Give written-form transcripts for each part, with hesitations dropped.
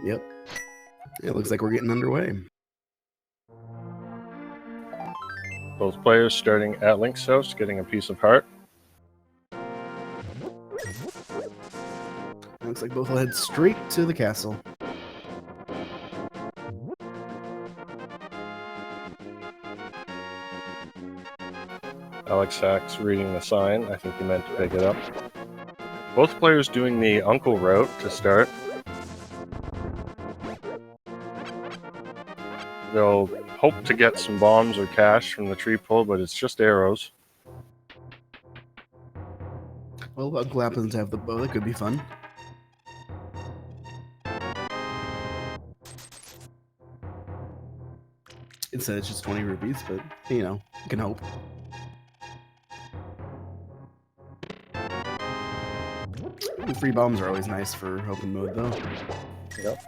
Yep. It looks like we're getting underway. Both players starting at Link's house, getting a piece of heart. Looks like both will head straight to the castle. Alexhax reading the sign. I think he meant to pick it up. Both players doing the uncle route to start. They'll hope to get some bombs or cash from the tree pull, but it's just arrows. Well, Uncle happens to have the bow. That could be fun. Instead, it's just 20 rupees, but, you know, you can hope. Free bombs are always nice for open mode, though. Yep.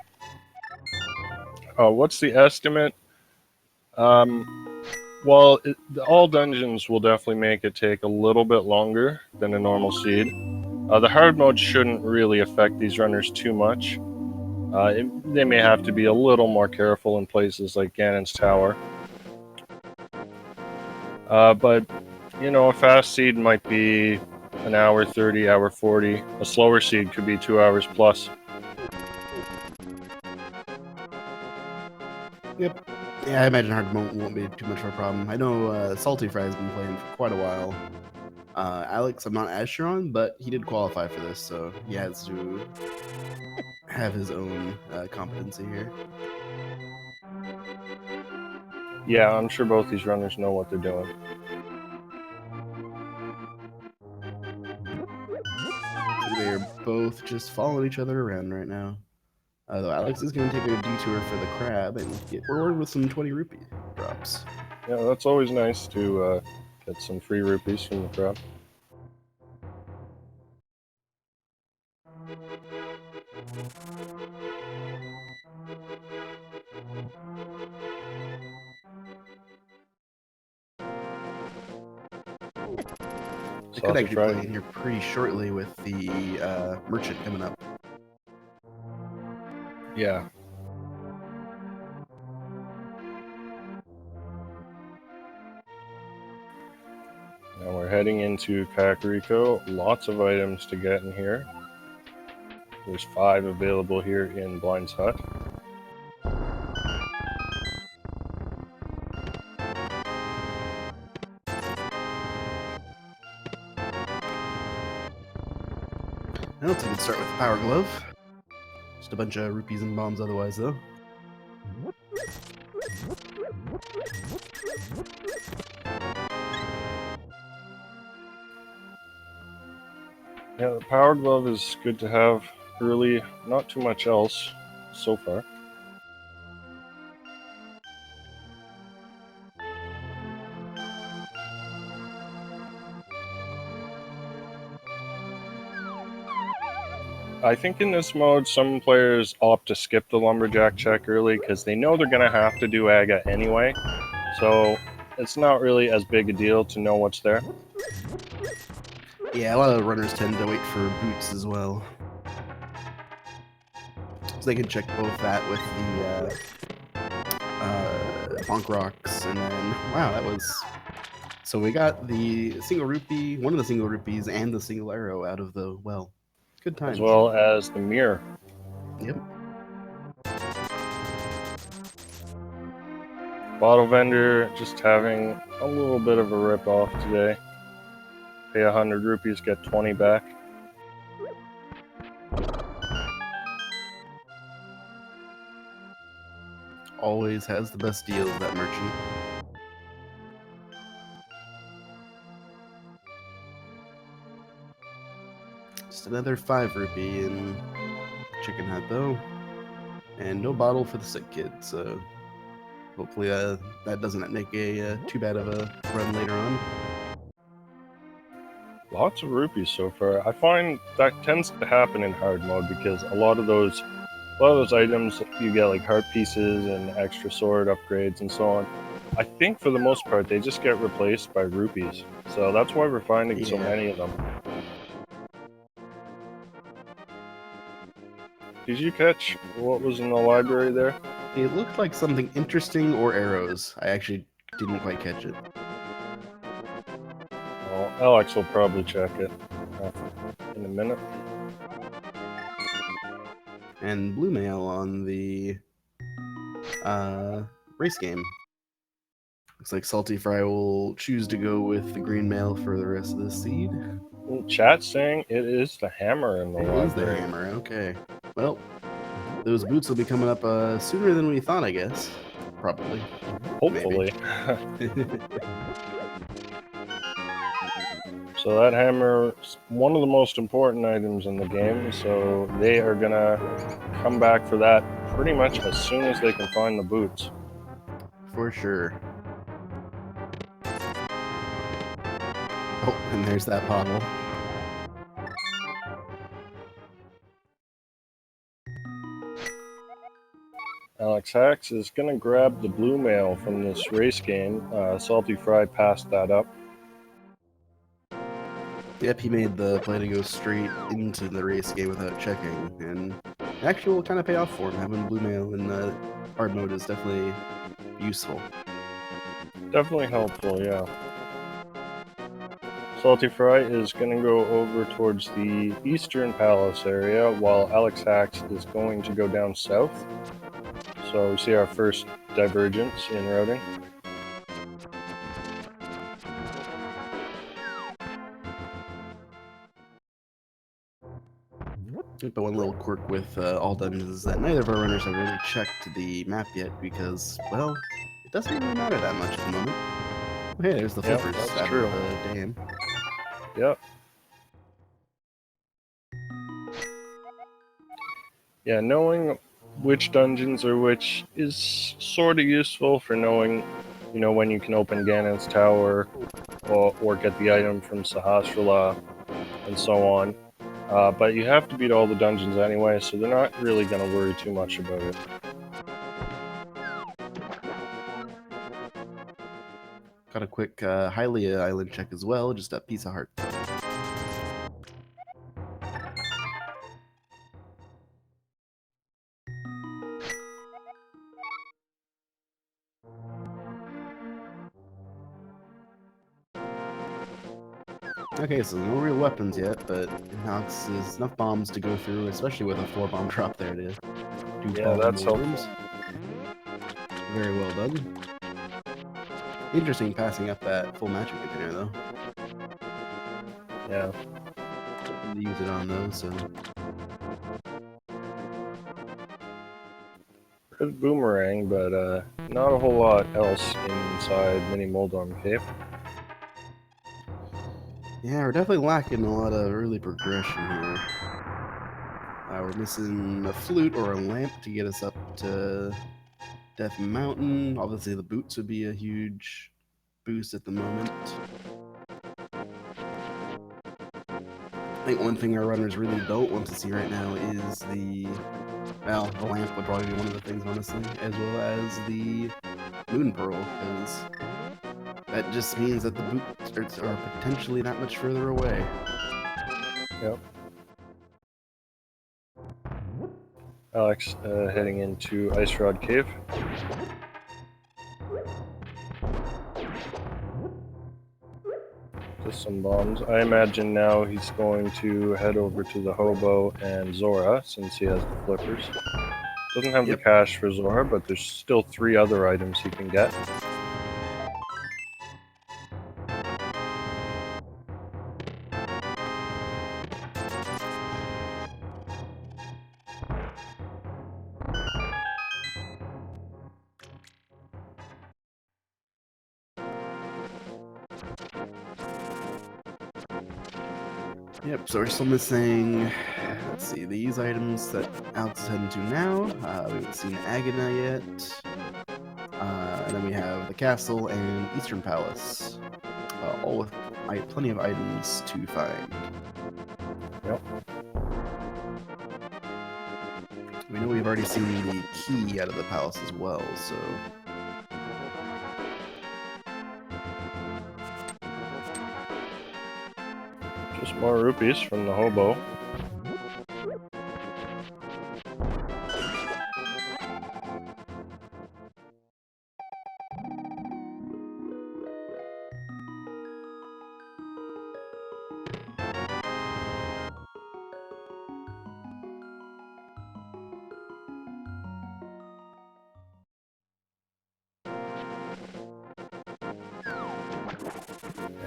What's the estimate? Well, all dungeons will definitely make it take a little bit longer than a normal seed. The hard mode shouldn't really affect these runners too much. They may have to be a little more careful in places like Ganon's Tower. But, you know, a fast seed might be an hour 30, hour 40. A slower seed could be 2 hours plus. Yep. Yeah, I imagine hard mode won't be too much of a problem. I know saltyphry has been playing for quite a while. Alex, I'm not as sure on, but he did qualify for this, so he has to have his own competency here. Yeah, I'm sure both these runners know what they're doing. They're both just following each other around right now. Though Alex is going to take a detour for the crab and get rewarded with some 20 rupee drops. Yeah, that's always nice to get some free rupees from the crab. I could actually play in here pretty shortly with the merchant coming up. Yeah. Now we're heading into Kakariko. Lots of items to get in here. There's 5 available here in Blind's Hut. I don't think we'd start with the power glove. Just a bunch of rupees and bombs otherwise, though. Yeah, the power glove is good to have early. Not too much else so far. I think in this mode, some players opt to skip the lumberjack check early because they know they're going to have to do Aga anyway. So it's not really as big a deal to know what's there. Yeah, a lot of runners tend to wait for boots as well. So they can check both that with the bonk rocks, and then, wow, that was... So we got the single rupee, one of the single rupees, and the single arrow out of the well. Good times. As well as the mirror. Yep. Bottle vendor just having a little bit of a rip-off today. Pay 100 rupees, get 20 back. Always has the best deals, that merchant. Just another 5 rupee in Chicken Hut, though. And no bottle for the sick kid, so hopefully that doesn't make a too bad of a run later on. Lots of rupees so far. I find that tends to happen in hard mode because a lot of those items you get, like heart pieces and extra sword upgrades and so on. I think for the most part they just get replaced by rupees. So that's why we're finding so many of them. did you catch what was in the library there? It looked like something interesting or arrows. I actually didn't quite catch it. Well, Alex will probably check it in a minute. And blue mail on the race game. Looks like saltyphry will choose to go with the green mail for the rest of the seed. Chat saying it is the hammer in the library. It is the hammer, okay. Well, those boots will be coming up sooner than we thought, I guess. Probably. Hopefully. So that hammer is one of the most important items in the game, so they are gonna come back for that pretty much as soon as they can find the boots. For sure. Oh, and there's that bottle. Alexhax is gonna grab the blue mail from this race game. saltyphry passed that up. Yep, he made the play to go straight into the race game without checking, and actually will kind of pay off for him. Having blue mail in the hard mode is definitely useful. Definitely helpful, yeah. saltyphry is going to go over towards the Eastern Palace area, while Alexhax is going to go down south. So we see our first divergence in routing. But one little quirk with all dungeons is that neither of our runners have really checked the map yet because, well, it doesn't really matter that much at the moment. Oh, hey, there's the flippers that's out true. of the dam. Yep. Yeah, knowing which dungeons are which is sort of useful for knowing, when you can open Ganon's Tower or get the item from Sahasrara and so on. But you have to beat all the dungeons anyway, so they're not really going to worry too much about it. Got a quick Hylia island check as well, just a piece of heart. Okay, so no real weapons yet, but Nox is enough bombs to go through, especially with a 4-bomb drop there to do Yeah, that's helpful. rooms. Very well done. Interesting passing up that full magic container, though. Yeah. Use it on those, so... Good boomerang, but not a whole lot else inside Mini Moldorm Cave. Yeah, we're definitely lacking a lot of early progression here. We're missing a flute or a lamp to get us up to Death Mountain. Obviously, the boots would be a huge boost at the moment. I think one thing our runners really don't want to see right now is the lamp would probably be one of the things, honestly, as well as the Moon Pearl, because that just means that the boots are potentially that much further away. Yep. Alex heading into Ice Rod Cave. Just some bombs. I imagine now he's going to head over to the Hobo and Zora, since he has the flippers. Doesn't have the cash for Zora, but there's still 3 other items he can get. Yep, so we're still missing, let's see, these items that Alex is heading to now. We haven't seen Agana yet. And then we have the castle and Eastern Palace. All with plenty of items to find. Yep. We know we've already seen the key out of the palace as well, so... Just more rupees from the Hobo.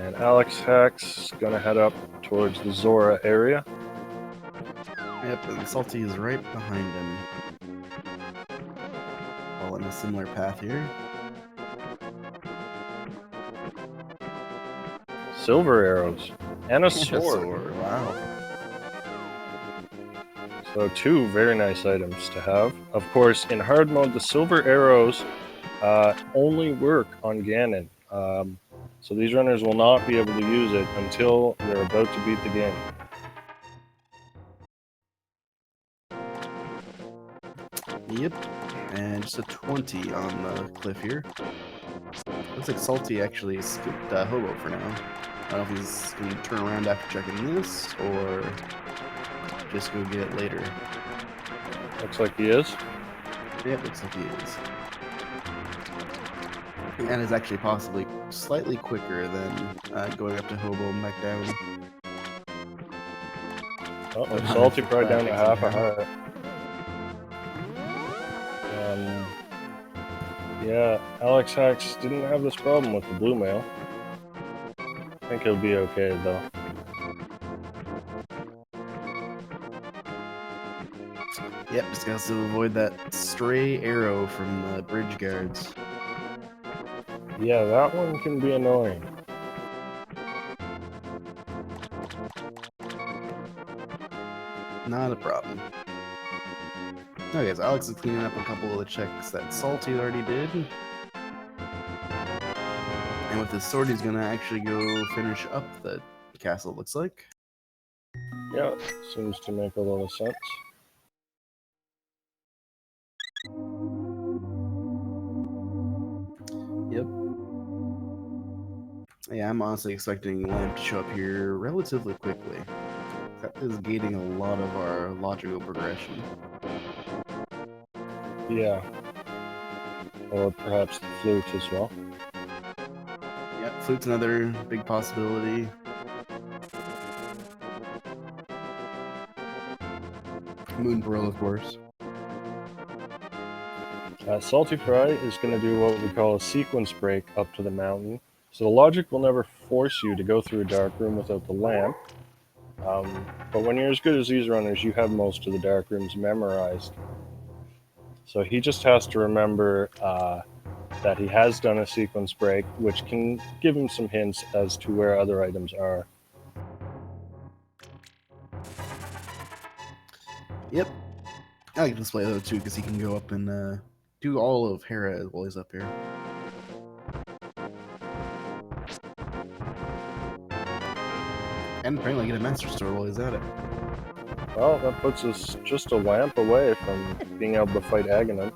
And Alexhax is gonna head up towards the Zora area. Yep, and Salty is right behind him. All in a similar path here. Silver arrows and a sword. Wow. So 2 very nice items to have. Of course, in hard mode, the silver arrows only work on Ganon. So these runners will not be able to use it until they're about to beat the game. Yep, and just a 20 on the cliff here. Looks like Salty actually skipped Hobo for now. I don't know if he's going to turn around after checking this, or just go get it later. Looks like he is. Yep, looks like he is. And is actually possibly slightly quicker than going up to Hobo and back down. Oh, saltyphry down to half a heart. Yeah, Alexhax didn't have this problem with the blue mail. I think he'll be okay though. Yep, just got to avoid that stray arrow from the bridge guards. Yeah, that one can be annoying. Not a problem. Okay, so Alex is cleaning up a couple of the checks that Salty already did. And with his sword, he's gonna actually go finish up the castle, looks like. Yeah, seems to make a lot of sense. Yep. Yeah, I'm honestly expecting Lamp to show up here relatively quickly. That is gating a lot of our logical progression. Yeah. Or perhaps the flute as well. Yep, flute's another big possibility. Moon Pearl, of course. Saltyphry is going to do what we call a sequence break up to the mountain. So the logic will never force you to go through a dark room without the lamp. But when you're as good as these runners, you have most of the dark rooms memorized. So he just has to remember that he has done a sequence break, which can give him some hints as to where other items are. Yep. I like this play though too, because he can go up and do all of Hera while he's up here. And apparently get a Master Sword while he's at it. Well, that puts us just a lamp away from being able to fight Aghanim.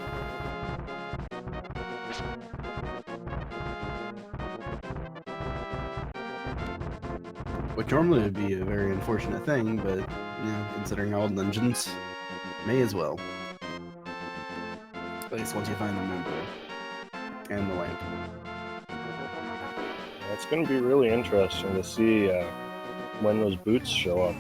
Which normally would be a very unfortunate thing, but, you know, considering all dungeons, may as well. At least once you find the member and the lamp. It's going to be really interesting to see when those boots show up.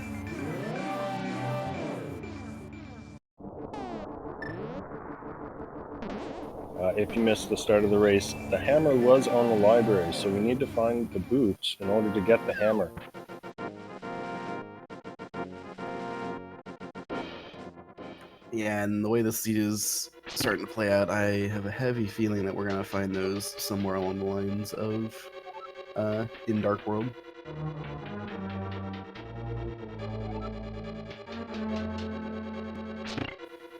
If you missed the start of the race, the hammer was on the library, so we need to find the boots in order to get the hammer. Yeah, and the way this seed is starting to play out, I have a heavy feeling that we're going to find those somewhere along the lines of in Dark World.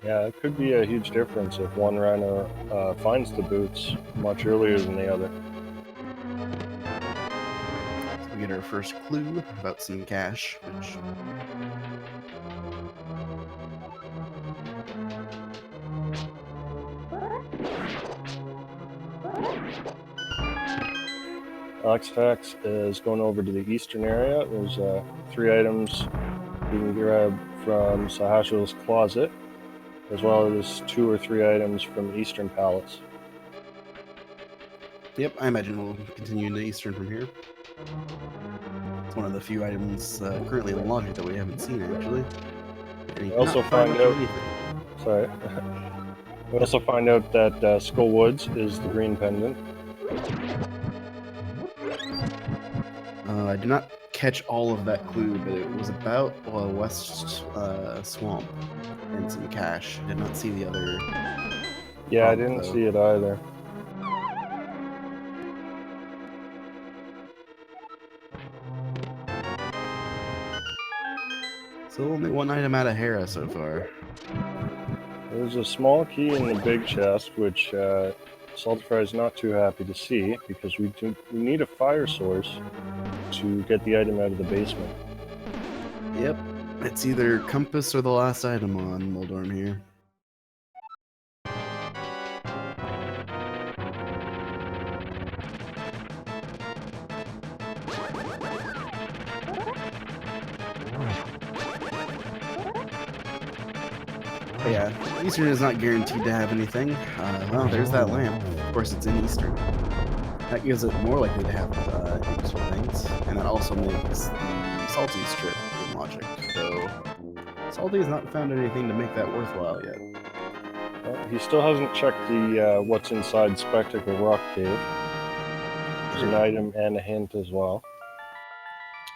Yeah, it could be a huge difference if one runner finds the boots much earlier than the other. So we get our first clue about some cash, which... Alexhax is going over to the eastern area. There's 3 items you can grab from Sahashal's closet, as well as 2 or 3 items from Eastern Palace. Yep, I imagine we'll continue into Eastern from here. It's one of the few items currently in the logic that we haven't seen, actually. We also find out... Sorry. We also find out that Skull Woods is the green pendant. I did not catch all of that clue, but it was about a west swamp and some cache. I did not see the other. Yeah, I Prompt, didn't though. see it either. So only one item out of Hera so far. There's a small key in the big chest, which Saltyphry is not too happy to see, because we need a fire source to get the item out of the basement. Yep, it's either compass or the last item on Moldorm here. But yeah, Eastern is not guaranteed to have anything. Well, there's that lamp. Of course, it's in Eastern. That gives it more likely to have useful things, and that also makes the Salty strip in logic, though Salty has not found anything to make that worthwhile yet. He still hasn't checked the what's inside Spectacle Rock Cave. There's an item and a hint as well.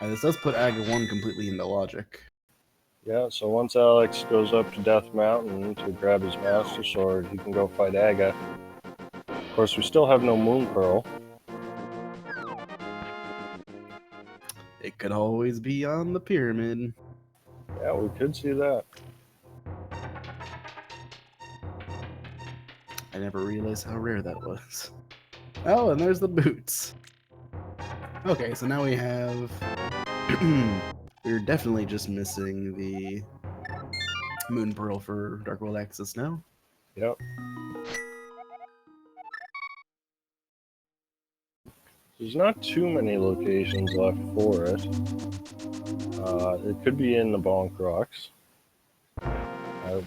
This does put Aga 1 completely into logic. Yeah, so once Alex goes up to Death Mountain to grab his Master Sword, he can go fight Aga. Of course, we still have no Moon Pearl. It could always be on the pyramid. Yeah, we could see that. I never realized how rare that was. Oh, and there's the boots. Okay, so now we have... We're definitely just missing the Moon Pearl for Dark World Access now. Yep. There's not too many locations left for it. It could be in the Bonk Rocks.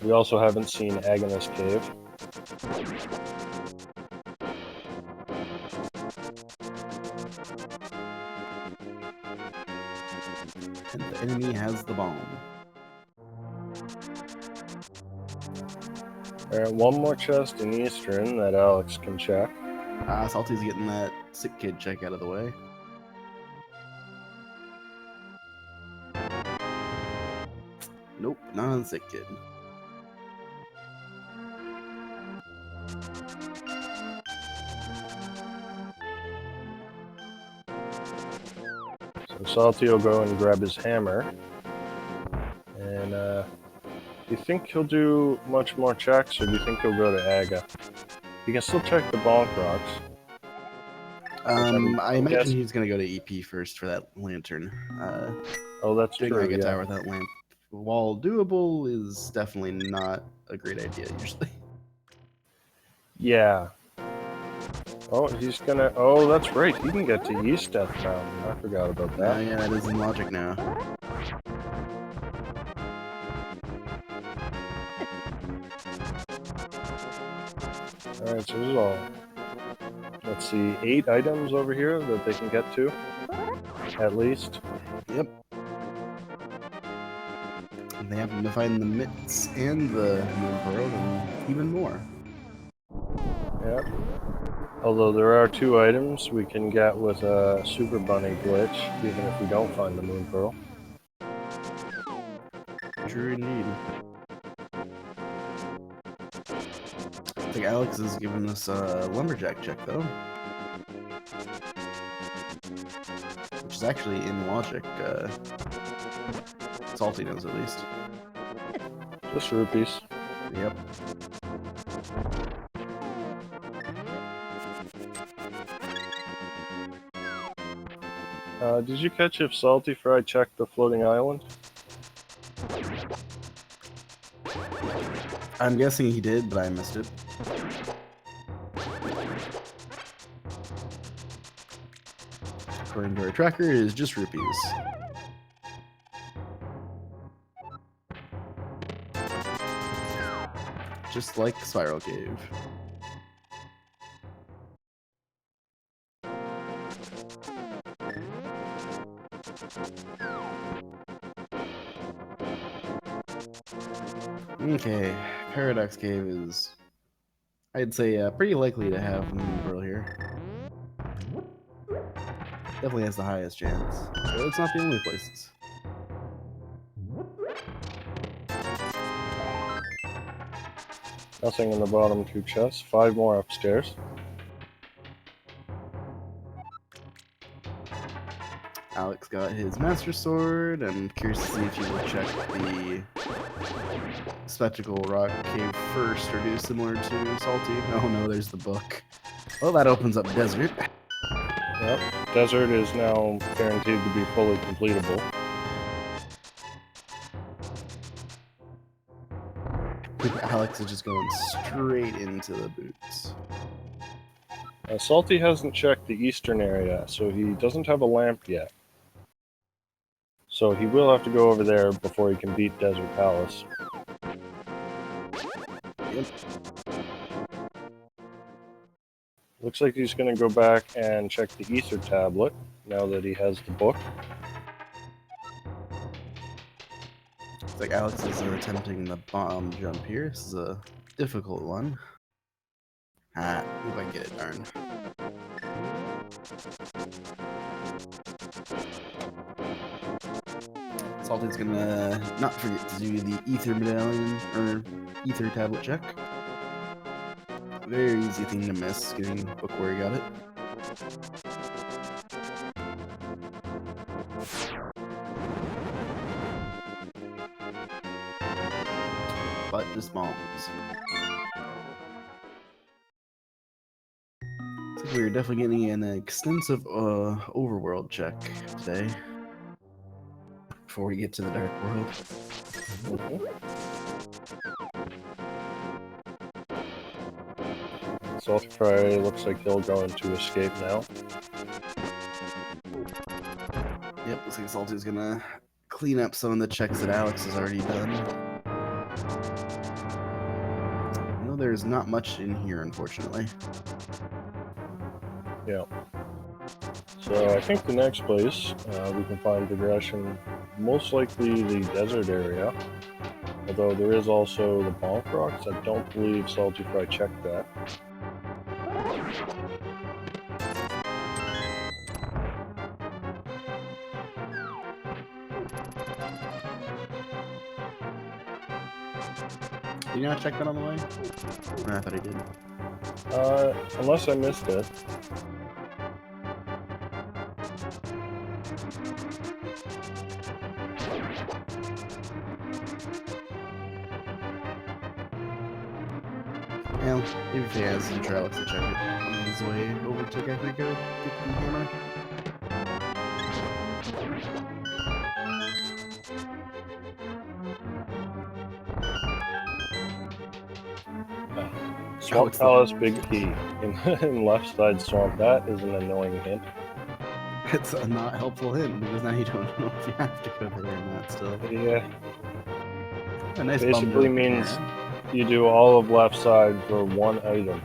We also haven't seen Agonist Cave. And the enemy has the bomb. Alright, one more chest in Eastern that Alex can check. Salty's getting that sick kid check out of the way. Nope, not on sick kid. So Salty will go and grab his hammer. And do you think he'll do much more checks, or do you think he'll go to Aga? He can still check the Bonk Rocks. I imagine he's gonna go to EP first for that lantern. Oh, that's doing true, like a yeah. tower with that lamp, while doable, is definitely not a great idea usually. Yeah. Oh, he's gonna... Oh, that's right. He can get to East Death Mountain. I forgot about that. Yeah, it is in logic now. Alright, so there's all... Let's see, 8 items over here that they can get to. At least. Yep. And they happen to find the mitts and the Moon Pearl and even more. Yep. Although there are 2 items we can get with a Super Bunny glitch, even if we don't find the Moon Pearl. True indeed. I think Alex is giving us a lumberjack check though, which is actually in logic. Salty knows at least. Just rupees. Yep. Did you catch if Saltyphry checked the floating island? I'm guessing he did, but I missed it. According to our tracker, it is just rupees. Just like Spiral Cave. Okay, Paradox Cave is, I'd say, pretty likely to have Moon Pearl here. Definitely has the highest chance. But it's not the only places. Nothing in the bottom 2 chests. 5 more upstairs. Alex got his Master Sword. I'm curious to see if you will check the Spectacle Rock Cave first, or do similar to Salty. Oh no, there's the book. Well, that opens up Desert. Yep. Desert is now guaranteed to be fully completable. Alex is just going straight into the boots. Salty hasn't checked the eastern area, so he doesn't have a lamp yet. So he will have to go over there before he can beat Desert Palace. Yep. Looks like he's going to go back and check the Ether tablet, now that he has the book. It's like Alex is attempting the bomb jump here. This is a difficult one. Ah, if I can get it, darn. Salty's gonna not forget to do the Ether medallion, or Ether tablet check. Very easy thing to miss, getting the book where he got it. But just bombs. Looks like we're definitely getting an extensive overworld check today. Before we get to the Dark World. Saltyphry looks like he'll go into escape now. Yep, looks like Salty's gonna clean up some of the checks that Alex has already done. No, there's not much in here, unfortunately. Yeah. So I think the next place we can find progression, most likely the desert area. Although there is also the Bonk Rocks. I don't believe Saltyphry checked that. Did you not check that on the way? Or I thought he did. Unless I missed it. Well, if he has, I'm sure Alex will check it on his way over to Gatherico, get the hammer. Swamp Palace Big Key in left side swamp. That is an annoying hint. It's a not helpful hint, because now you don't know if you have to go there or not still. Yeah. A nice Basically means you do all of left side for one item.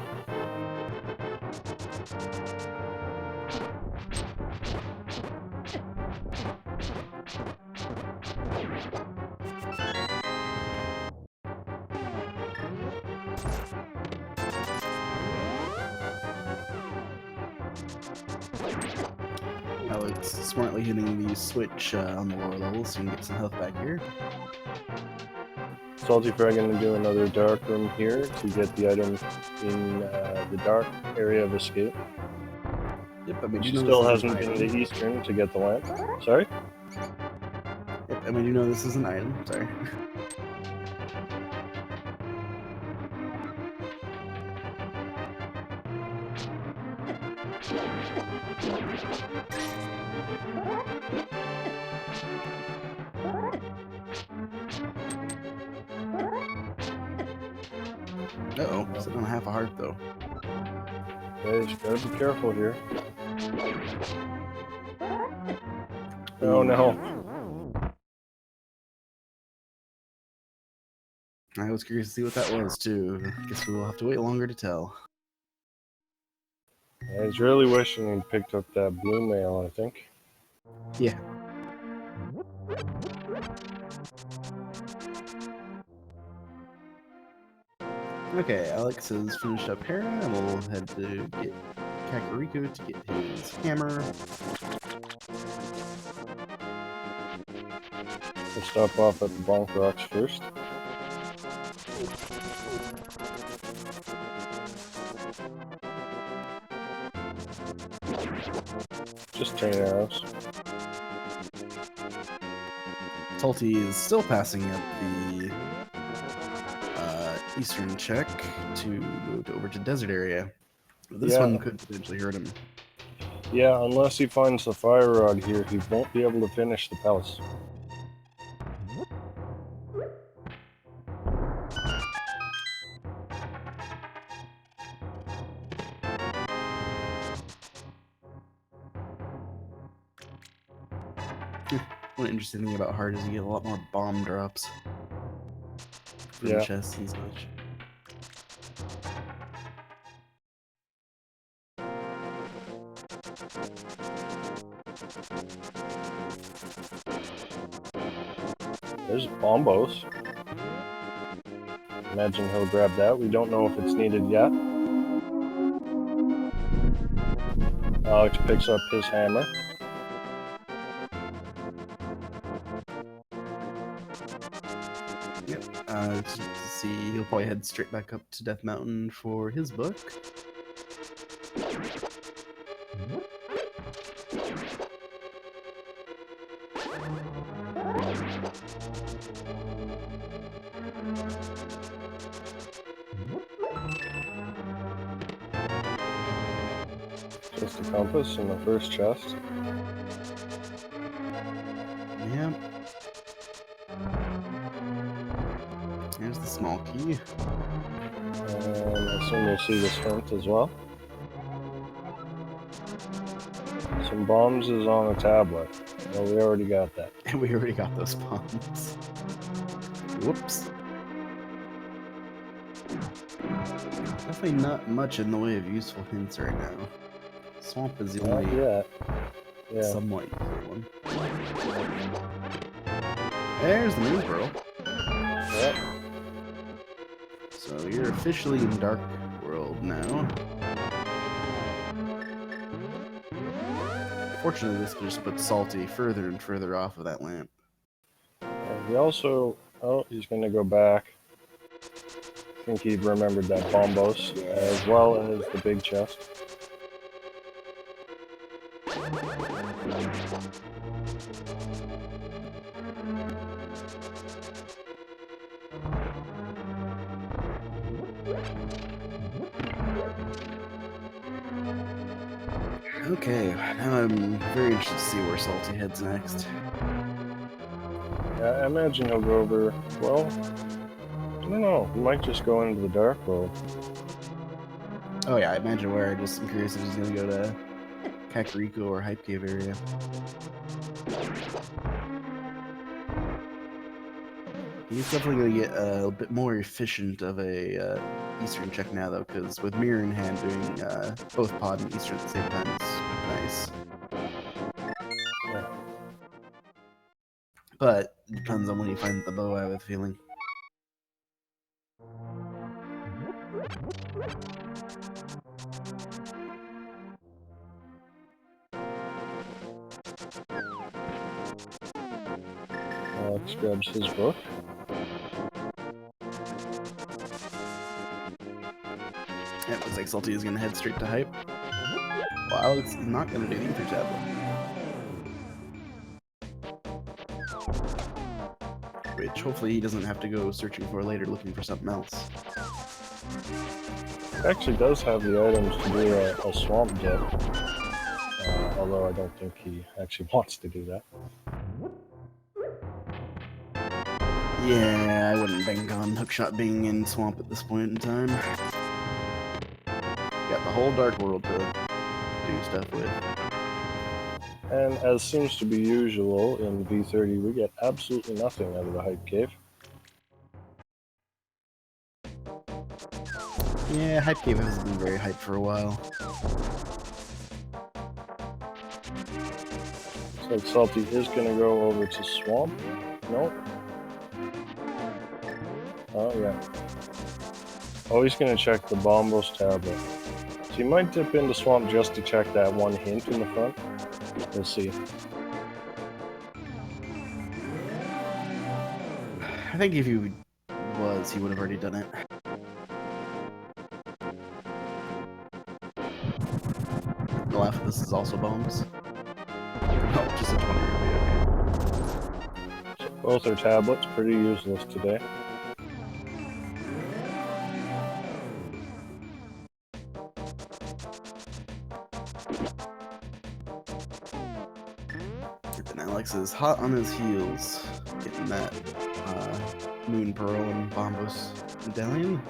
Alex smartly hitting the switch on the lower level so you can get some health back here. Saltyphry going to do another dark room here to get the item in the dark area of escape. Yep, I mean, She still hasn't been to Eastern to get the lamp. Sorry? Yep, I mean, you know this is an item. Sorry. Uh-oh, sitting on half a heart, though. Yeah, you gotta be careful here. Oh no. I was curious to see what that was, too. Guess we will have to wait longer to tell. I was really wishing he'd picked up that blue mail, I think. Yeah. Okay, Alex has finished up Hera, and we'll head to get Kakariko to get his hammer. We'll stop off at the Bonk Rocks first. Just train arrows. Salty is still passing up the eastern check to go over to desert area. This Yeah. one could potentially hurt him. Yeah, unless he finds the fire rod here, he won't be able to finish the palace. One interesting thing about Hard is you get a lot more bomb drops from Yeah. chests and such. There's bombos. Imagine he'll grab that. We don't know if it's needed yet. Alex picks up his hammer. Yep. To see, he'll probably head straight back up to Death Mountain for his book. Just a compass in the first chest. Yep. There's the small key. And I assume we'll see this hint as well. Some bombs is on a tablet. Well, we already got that. And we already got those bombs. Whoops. Definitely not much in the way of useful hints right now. Swamp is the Not only yet. Yeah. somewhat useful one. There's the moon pearl. Yep. So you're officially in Dark World now. Fortunately, this just puts Salty further and further off of that lamp. And he also... Oh, he's going to go back. I think he remembered that bombos, as well as the big chest. Okay, now I'm very interested to see where Salty heads next. Yeah, I imagine he'll go over... Well, I don't know. He might just go into the Dark World. Oh yeah, I imagine where. I just am curious if he's gonna go to Kakariko or Hype Cave area. He's definitely gonna get a bit more efficient of a Eastern check now, though, because with Mirror in hand doing both Pod and Eastern at the same time is nice. Yeah. But it depends on when you find the bow, I have a feeling. Alex grabs his book. Yeah, it looks like Salty is gonna head straight to Hype. Well, Alex is not gonna do the Ether Tablet. Which hopefully he doesn't have to go searching for later looking for something else. Actually does have the items to do a swamp dip. Although I don't think he actually wants to do that. Yeah, I wouldn't bank on Hookshot being in Swamp at this point in time. Got the whole Dark World to do stuff with. And as seems to be usual in V30, we get absolutely nothing out of the Hype Cave. Yeah, Hype Cave hasn't been very hyped for a while. Looks like Salty is going to go over to Swamp. Nope. Oh, yeah. Oh, he's going to check the Bombos tablet. So he might dip into Swamp just to check that one hint in the front. We'll see. I think if he was, he would have already done it. The laugh of this is also bones. Oh, just a 20 rupee, okay. So both are tablets, pretty useless today. And Alex is hot on his heels, getting that Moon Pearl and Bombos medallion.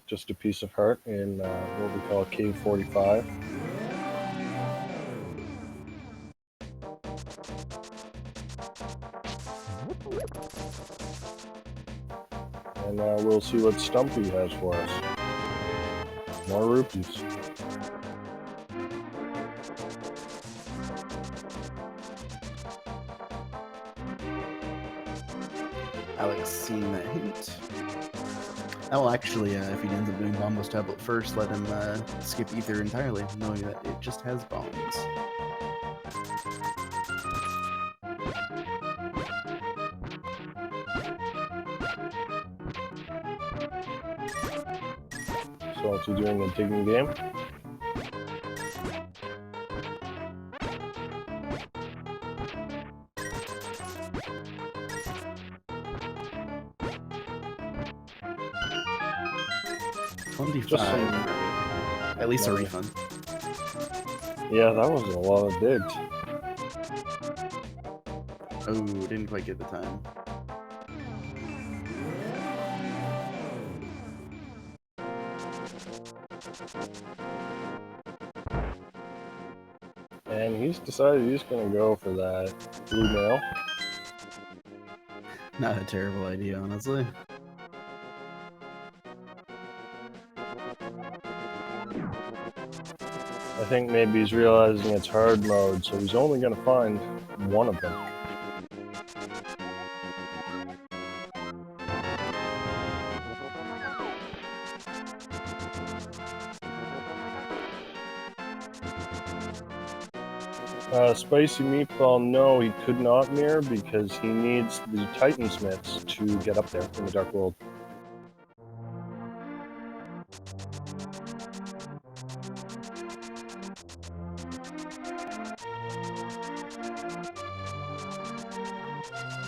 Just a piece of heart in what we call Cave 45. And we'll see what Stumpy has for us. More rupees. Alex seeing that hint. Oh, actually, if he ends up doing Bombo's tablet first, let him skip Ether entirely, knowing that it just has bombs. So what's he doing, the digging game? Just some, at least a money. refund. Yeah, that was a lot of digs. Oh, didn't quite get the time. And he's decided he's going to go for that blue nail. Not a terrible idea, honestly. I think maybe he's realizing it's hard mode, so he's only going to find one of them. Spicy Meatball, no, he could not mirror because he needs the Titan Smiths to get up there in the Dark World.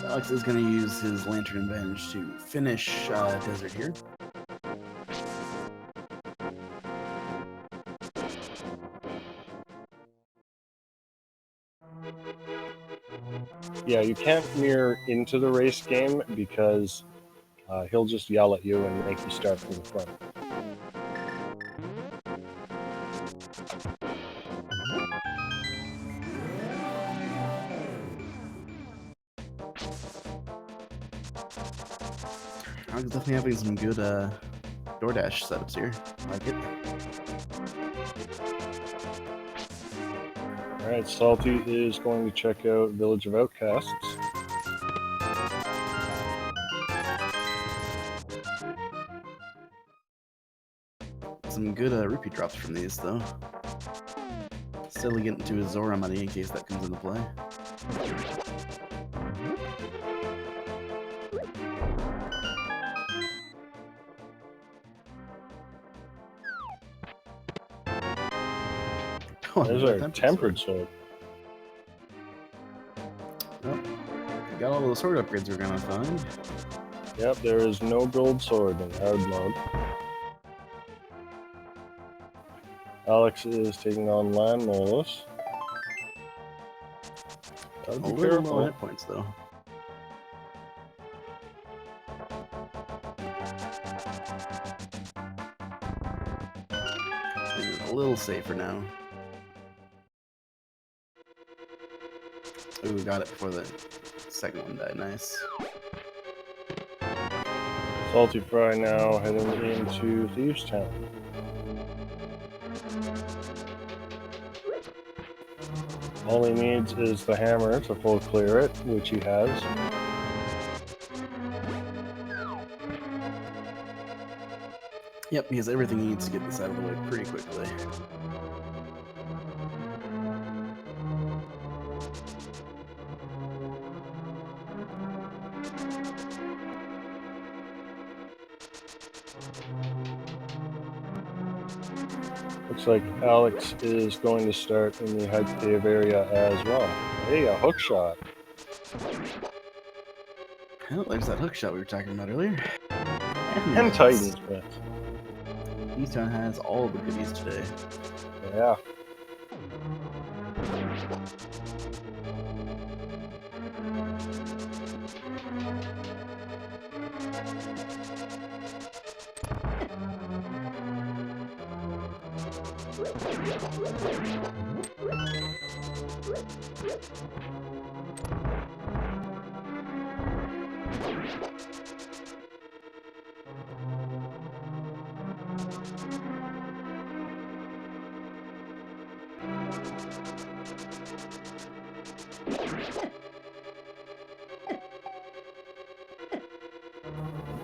Alex is going to use his Lantern Advantage to finish Desert here. Yeah, you can't mirror into the race game because he'll just yell at you and make you start from the front. Alex definitely having some good DoorDash setups here. I like it. Alright, Salty is going to check out Village of Outcasts. Some good rupee drops from these, though. Still getting to his Zora money in case that comes into play. Oh, There's our tempered sword. Well, we got all those sword upgrades we're gonna find. Yep, there is no gold sword in hard mode. Alex is taking on Land Molus. Gotta A be little low careful. hit points, though. A little safer now. Ooh, got it before the second one died. Nice. Salty Fry now heading into Thieves Town. All he needs is the hammer to full clear it, which he has. Yep, he has everything he needs to get this out of the way pretty quickly. Looks like Alex is going to start in the Hype Cave area as well. Hey, a hook shot. Well, there's that hook shot we were talking about earlier. And Titan Smith. Easton has all the goodies today. Yeah.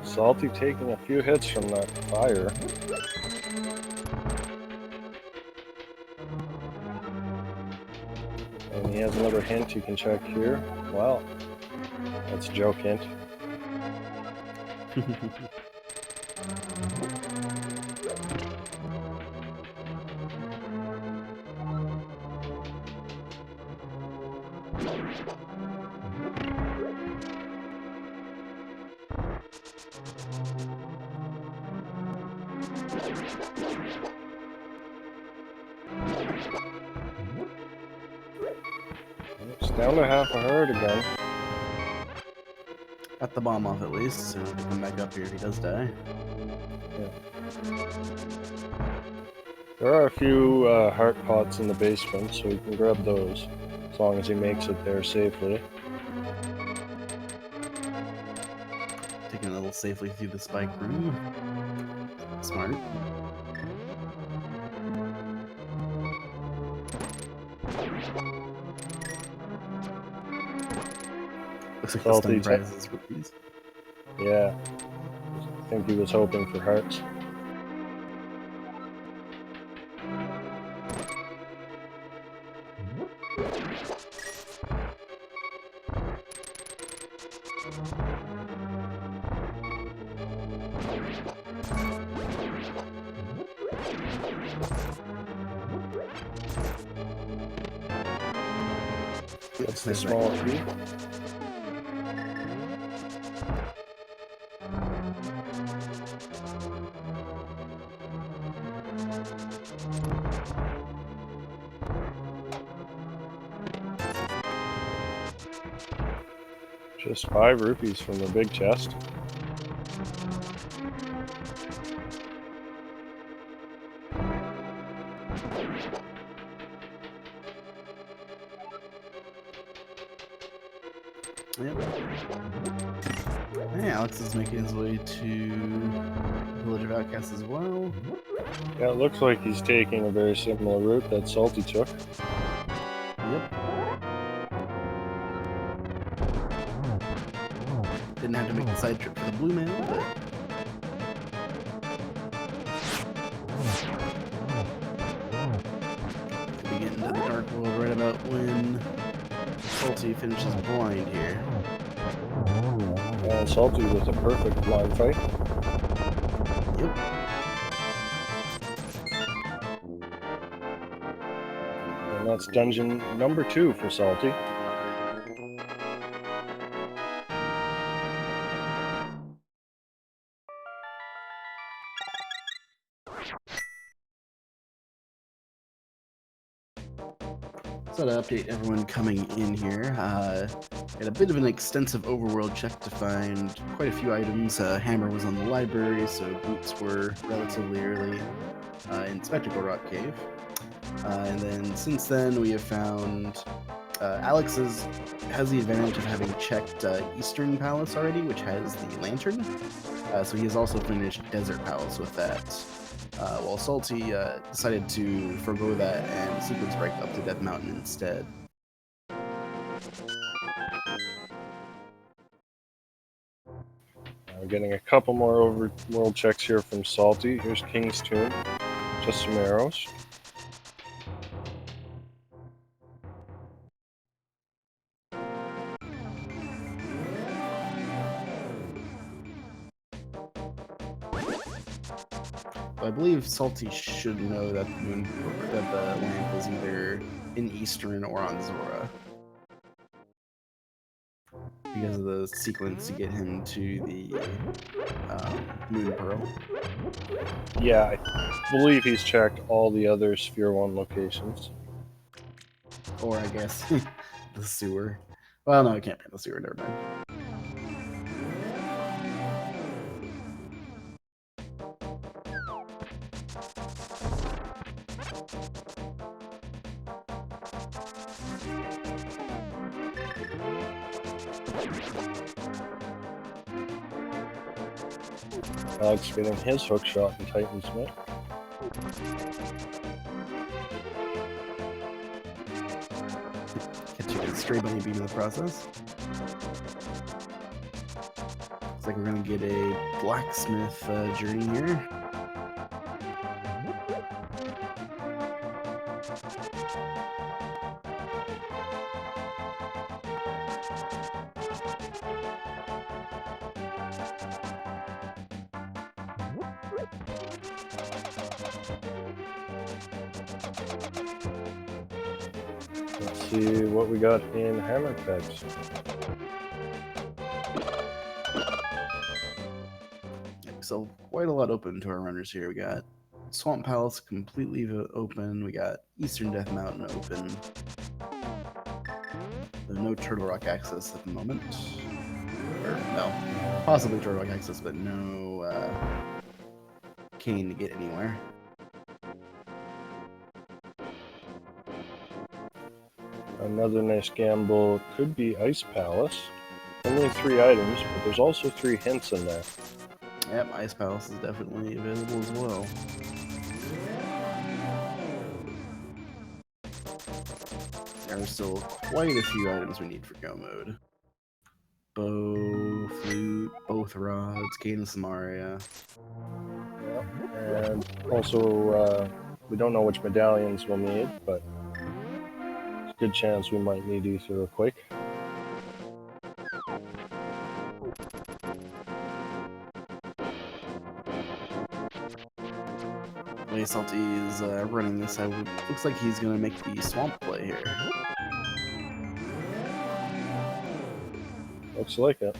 Salty taking a few hits from that fire. And he has another hint you can check here. Well, that's a joke hint. It's down to half a heart again. Got the bomb off at least, so he can come back up here if he does die. Yeah. There are a few heart pots in the basement, so you can grab those, as long as he makes it there safely. Taking a little safely through the spike room. Smart. Looks like the Salty stun prize is rupees. Yeah. I think he was hoping for hearts. That's the small key. Just 5 rupees from the big chest. Yep. Hey, Alex is making his way to Village of Outcasts as well. Yeah, it looks like he's taking a very similar route that Salty took. Yep. Didn't have to make the side trip for the blue mail, but we get into the dark world right about when Salty finishes blind here. And Salty with a perfect blind fight. Yep. And that's dungeon number 2 for Salty. So to update everyone coming in here, had a bit of an extensive overworld check to find quite a few items. Hammer was on the library, so boots were relatively early in Spectacle Rock Cave. And then since then we have found Alex has the advantage of having checked Eastern Palace already, which has the lantern. So he has also finished Desert Palace with that. While Salty decided to forgo that and sequence break up to Death Mountain instead. We're getting a couple more overworld checks here from Salty. Here's King's Tomb. Just some arrows. I believe Salty should know that that the lamp is either in Eastern or on Zora, because of the sequence to get him to the Moon Pearl. Yeah, I believe he's checked all the other Sphere 1 locations. Or I guess the sewer. Well, no, it can't be in the sewer. Never mind. Alex getting his hook shot in Titan's Mitt. Catch you a stray bunny beam in the process. Looks like we're gonna get a blacksmith journey here. Let's see what we got in Hammer Pegs. So quite a lot open to our runners here. We got Swamp Palace completely open. We got Eastern Death Mountain open. There's no Turtle Rock access at the moment. Or, no, possibly Turtle Rock access, but no cane to get anywhere. Another nice gamble could be Ice Palace. Only 3 items, but there's also 3 hints in there. Yep, Ice Palace is definitely available as well. There are still quite a few items we need for go mode. Bow, flute, both rods, cane of Samaria. Yep. And also, we don't know which medallions we'll need, but there's a good chance we might need Ether Quake. The way Salty is running this, looks like he's going to make the swamp play here. Looks like it.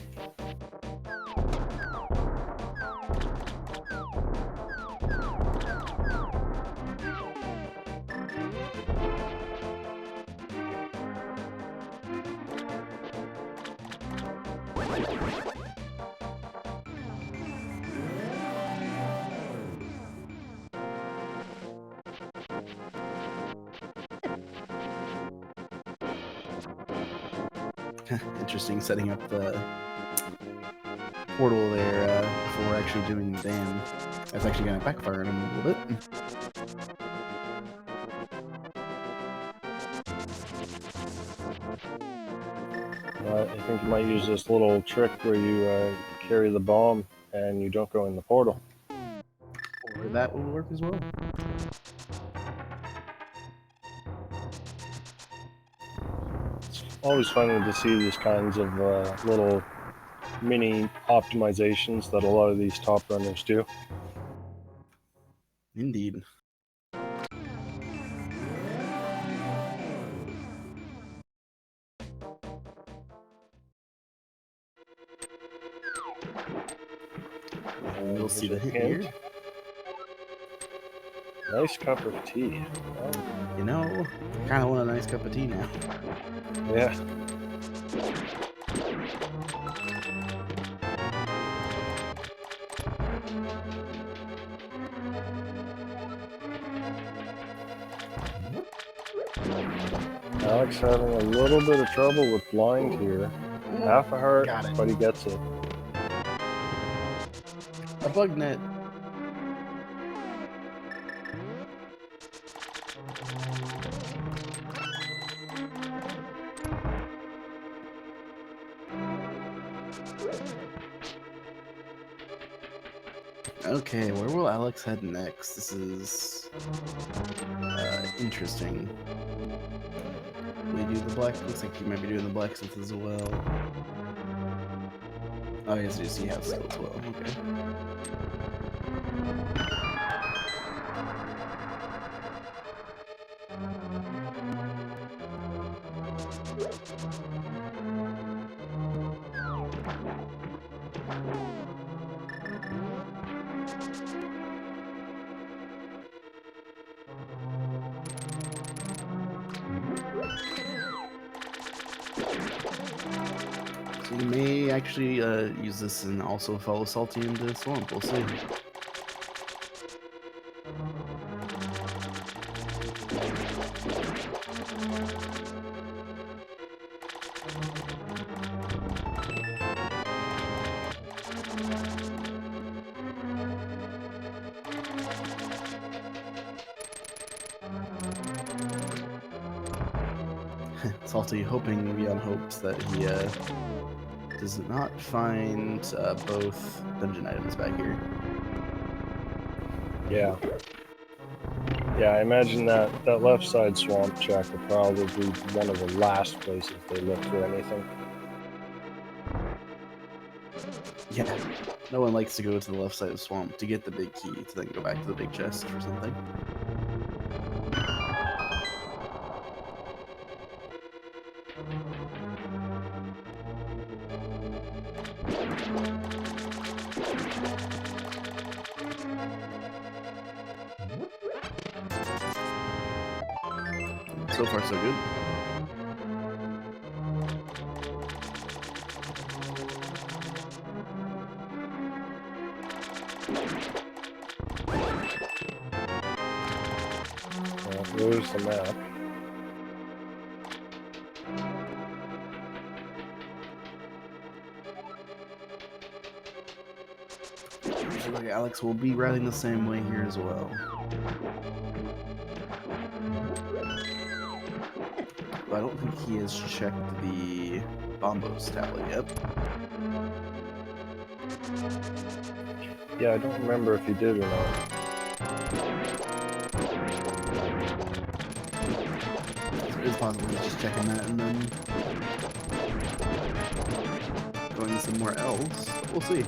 Interesting setting up the portal there before actually doing the dam. That's actually going to backfire on him a little bit. I think you might use this little trick where you carry the bomb and you don't go in the portal. Or that will work as well. It's always funny to see these kinds of little mini optimizations that a lot of these top runners do. Indeed. And we'll see the hint here. Nice cup of tea. You know, kind of want a nice cup of tea now. Yeah. Alex having a little bit of trouble with blind here. Half a heart, but he gets it. A bug net. Okay, where will Alex head next? This is interesting. We do the black. Looks like he might be doing the blacksmith as well. Oh, yes, he has skill as well. Okay. So you may actually use this and also follow Salty into the swamp. We'll see. Salty hoping beyond hopes that he does not find both dungeon items back here. Yeah. Yeah, I imagine that left side swamp check will probably be one of the last places they look for anything. Yeah, no one likes to go to the left side of the swamp to get the big key to then go back to the big chest or something. So far, so good. There's the map. Looks like Alex will be riding the same way here as well. But I don't think he has checked the Bombos tablet yet. Yeah, I don't remember if he did or not. It's possible he's just checking that and then going somewhere else. We'll see.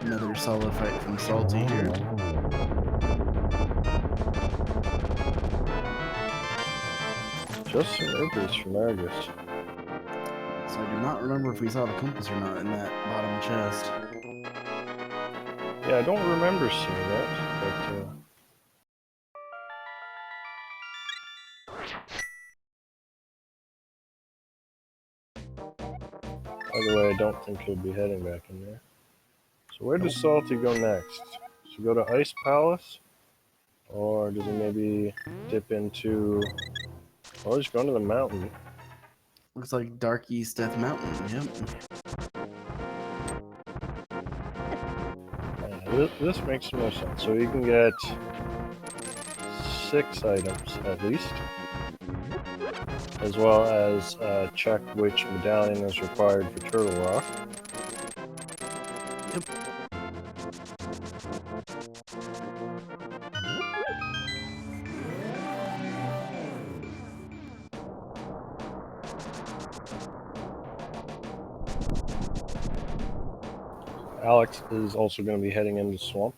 Another solid fight from Salty here. Just some Ibris from Argus. So I do not remember if we saw the compass or not in that bottom chest. Yeah, I don't remember seeing it, but by the way, I don't think he'll be heading back in there. So where does Salty go next? Does he go to Ice Palace? Or does he maybe dip into... Oh, he's going to the mountain. Looks like Dark East Death Mountain, yep. This makes more sense. So you can get 6 items at least, as well as check which medallion is required for Turtle Rock. Yep. Alex is also going to be heading into Swamp.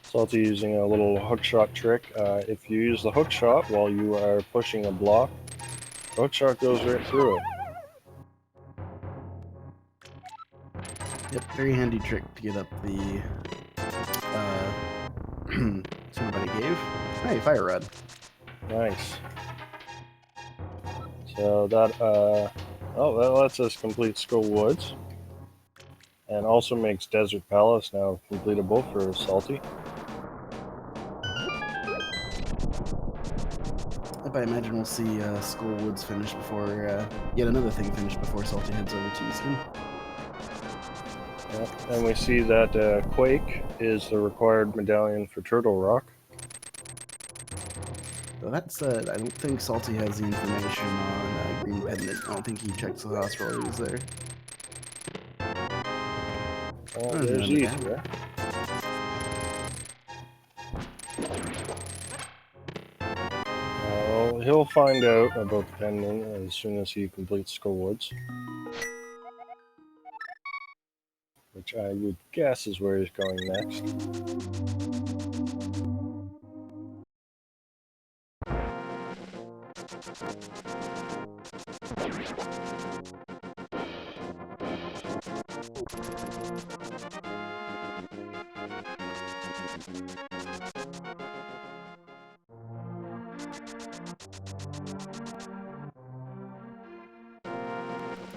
Salty using a little hookshot trick. If you use the hookshot while you are pushing a block, the hookshot goes right through it. Yep, very handy trick to get up the somebody gave. Hey, fire rod. Nice. So that that lets us complete Skull Woods, and also makes Desert Palace now completable for Salty. Yep, I imagine we'll see Skull Woods finish before yet another thing finished before Salty heads over to Eastern. And we see that Quake is the required medallion for Turtle Rock. Well, that said, I don't think Salty has the information on Green Pendant. I don't think he checks the hospital he was there. There's easier. Well, he'll find out about the pendant as soon as he completes Skullwoods. Which I would guess is where he's going next.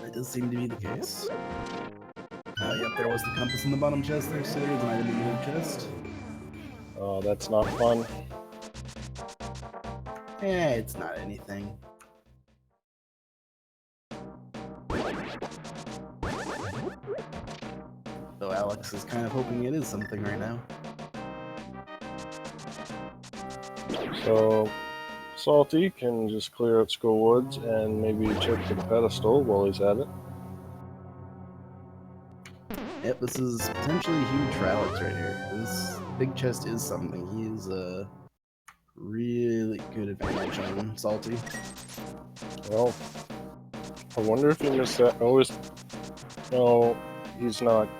That does seem to be the case. Yep, there was the compass in the bottom chest there, so there's an item in the chest. Oh, that's not fun. It's not anything. Though Alex is kind of hoping it is something right now. So, Salty can just clear out Skullwoods and maybe check the pedestal while he's at it. Yep, this is potentially huge for Alex right here. This big chest is something. He is a really good advantage on Salty. Well, I wonder if he missed that. No, he's not.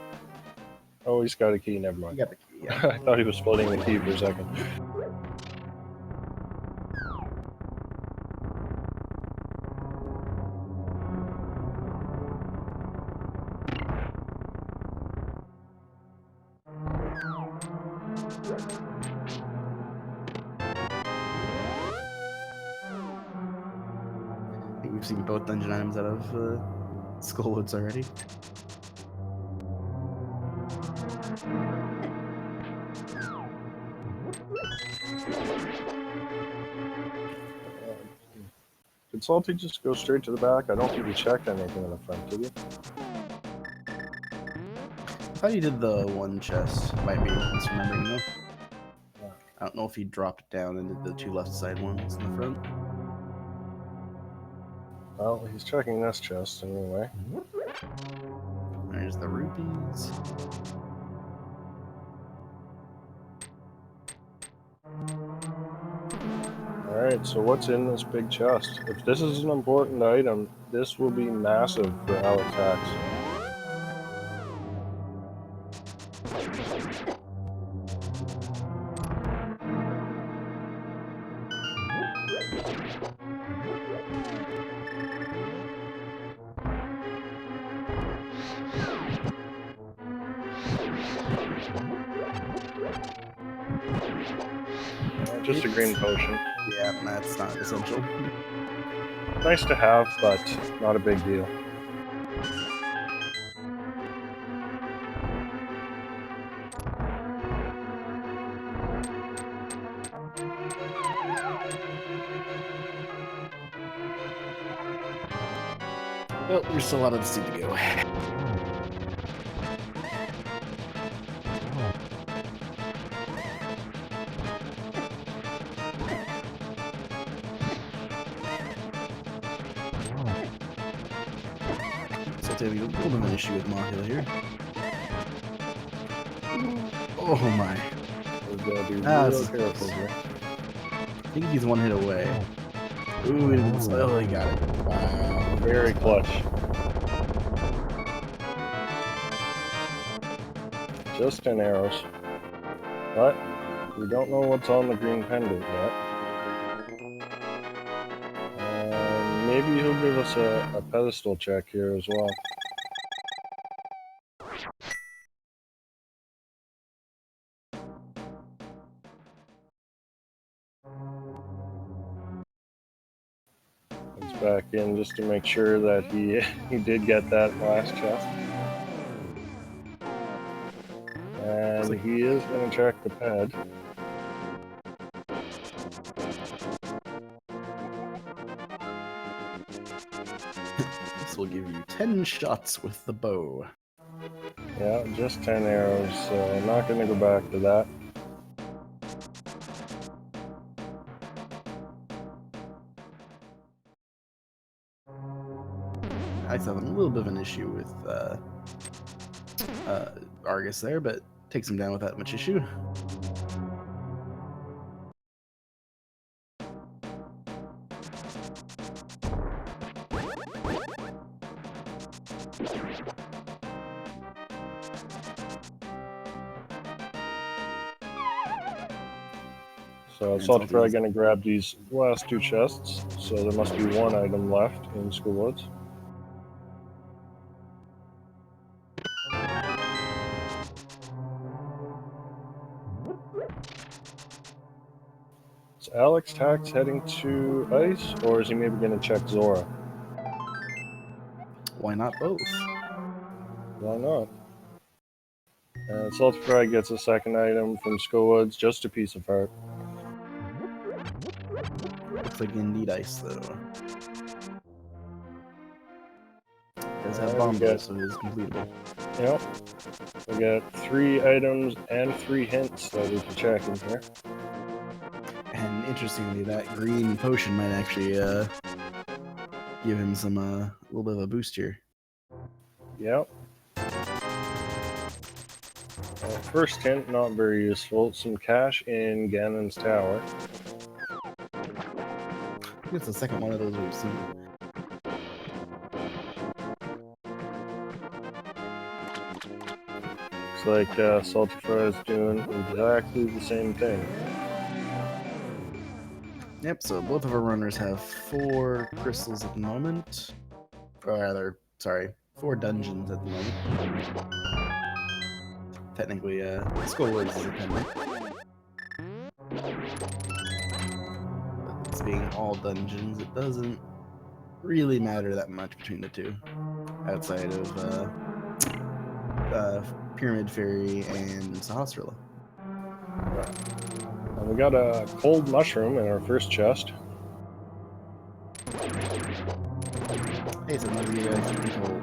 Oh, he's got a key, never mind. He got the key, yeah. I thought he was splitting the key for a second. I think we've seen both dungeon items out of Skullwoods already. Did Salty just go straight to the back? I don't think he checked anything in the front, did he? I thought he did the one chest. Might be misremembering though. I don't know if he dropped down and did the two left side ones in the front. Well, he's checking this chest anyway. There's the rupees. Alright, so what's in this big chest? If this is an important item, this will be massive for Alexhax. Just a green potion. Yeah, that's not essential. Nice to have, but not a big deal. Well, there's still a lot of this to go. So I'll have a little bit of an issue with Mahila here. Oh my. We've got to be This real is careful close. here. I think he's one hit away. Ooh, he got it. Wow. Very clutch. Just 10 arrows. But we don't know what's on the green pendant yet. Maybe he'll give us a pedestal check here as well. He's back in just to make sure that he did get that last chest. And he is going to check the ped. This will give you 10 shots with the bow. Yeah, just 10 arrows, so I'm not going to go back to that. Alex having a little bit of an issue with Argus there, but takes him down without much issue. So And saltyphry Salty's going to grab these last 2 chests, so there must be 1 item left in Schoolwoods. Is Alexhax heading to ice, or is he maybe going to check Zora? why not both? Why not? And saltyphry gets a 2nd item from Schoolwoods, just a piece of heart. Looks like indeed ice though. Does have Alright, bomb we though, get, so it is completable. yep, we got 3 items and 3 hints that we can check in here. And interestingly, that green potion might actually give him some a little bit of a boost here. Yep. First hint, not very useful. Some cash in Ganon's tower. I think it's the second one of those we've seen. Looks like saltyphry is doing exactly the same thing. Yep, so both of our runners have 4 crystals at the moment. Or rather, sorry, 4 dungeons at the moment. Technically, Skullwoods is a pendant. But it's being all dungeons, it doesn't really matter that much between the two. Outside of Pyramid Fairy and Sahasrahla. And we got a cold mushroom in our first chest. Hey, so maybe keep me cold.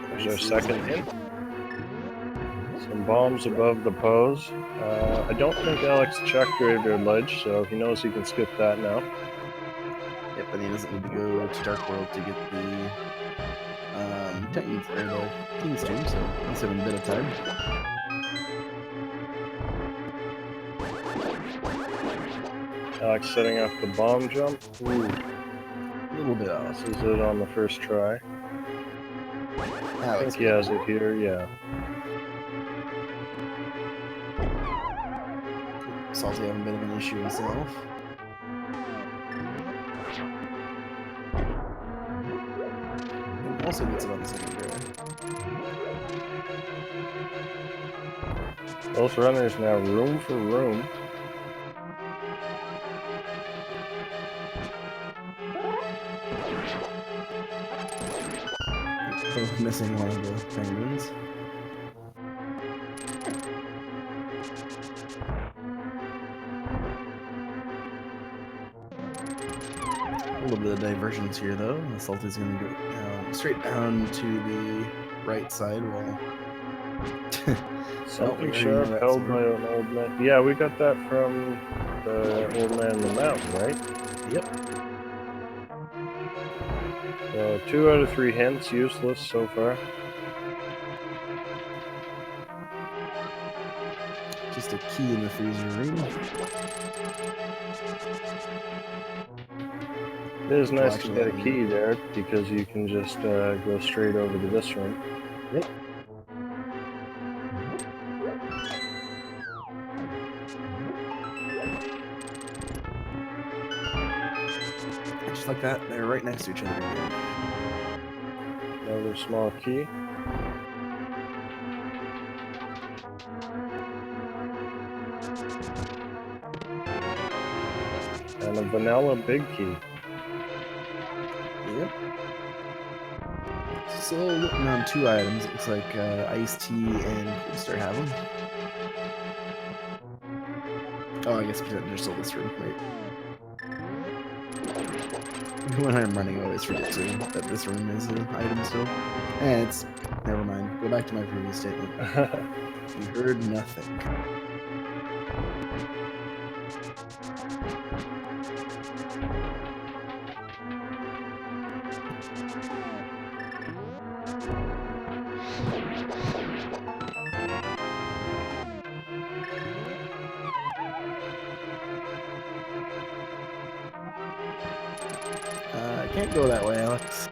There's our second hint. Some bombs above the pose. I don't think Alex checked Graveyard Ledge, so he knows he can skip that now. Yep, and he doesn't need to go to Dark World to get the Titans or the King's Tomb, so he's having a bit of time. Alex setting up the bomb jump. Ooh, A little bit off. this is it on the first try. I Alex, think he has it here, yeah. Salty having a bit of an issue himself. And also gets it on the second try. Both runners now room for room. Both missing one of the penguins. A little bit of divergence here, though. Salty's going to go straight down to the right side while. Something Well, we sharp know that held sword. by an old man. Yeah, we got that from the old man in the mountain, right? Yep. So 2 out of 3 hints useless so far. Just a key in the freezer room. It is Which will nice to actually get a let me- key there because you can just go straight over to this room. Yep. Just like that, they're right next to each other again. Another small key. a vanilla big key. Yep. So looking on 2 items, it looks like iced tea and Cold Star have them. Oh, I guess there's still this room. Wait. When I'm running, I always forget to that this room is an item still. And it's never mind. Go back to my previous statement. You heard nothing. I can't go that way, Alex.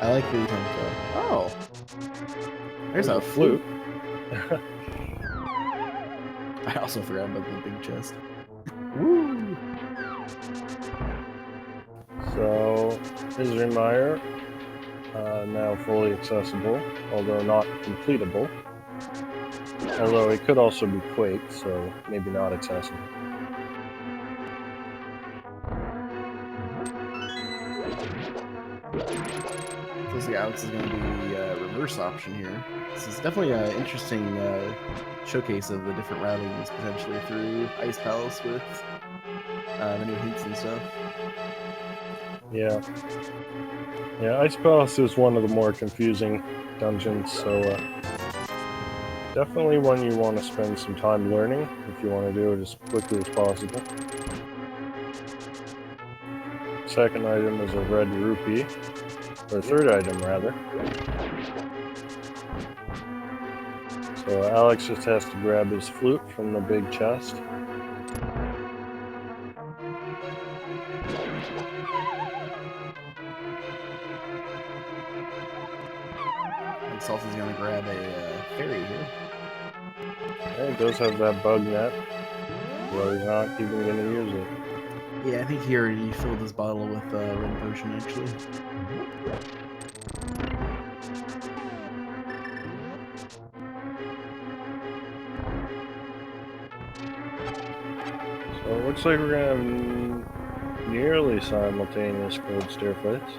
I like that you can't go. Oh, there's a flute. I also forgot about the big chest. Woo! So, Isrimire, now fully accessible, although not completable. Although it could also be quaked, so maybe not accessible. Looks like Alex is going to be the reverse option here. This is definitely an interesting showcase of the different routings potentially through Ice Palace with the new hints and stuff. Yeah. Yeah, Ice Palace is one of the more confusing dungeons, so definitely one you want to spend some time learning if you want to do it as quickly as possible. Second item is a red rupee, or third item rather. So Alex just has to grab his flute from the big chest. I think Salty's going to grab a fairy here. Yeah, it does have that bug net, though he's not even going to use it. Yeah, I think he already filled his bottle with red potion actually. So it looks like we're going to have nearly simultaneous code stair fights.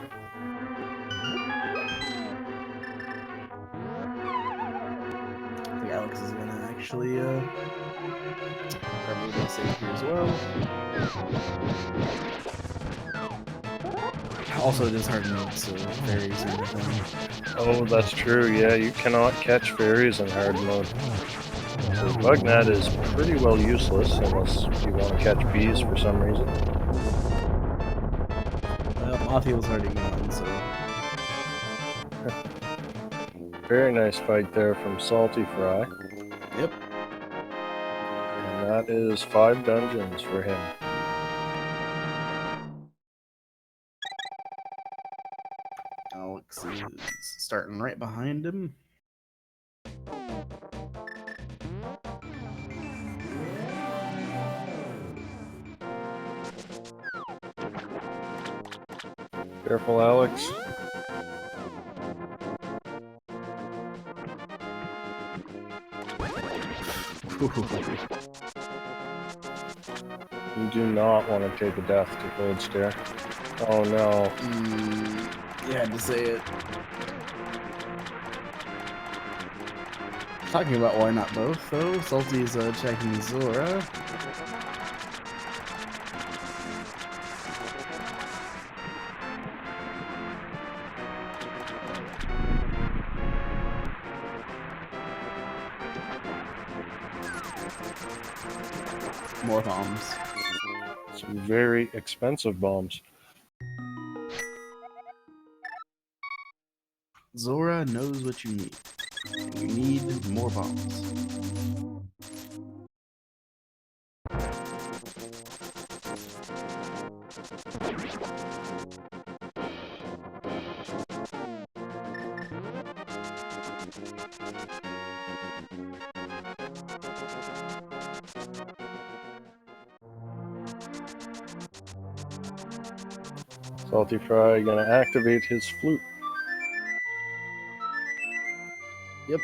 I think Alex is going to actually grab a little save here as well. Also, it is hard mode, so fairies and everything. Oh, that's true, yeah, you cannot catch fairies in hard mode. The bug net is pretty well useless unless you want to catch bees for some reason. Well, Mothie's already gone, so... Very nice fight there from saltyphry. Yep. And that is 5 dungeons for him. Alex is starting right behind him. Careful, Alex. You do not want to take a death to Cold Stare. Oh no. You had to say it. Talking about why not both, though. Salty's checking Zora. More bombs. Some very expensive bombs. Zora knows what you need. You need more bombs. Saltyphry gonna activate his flute. Yep.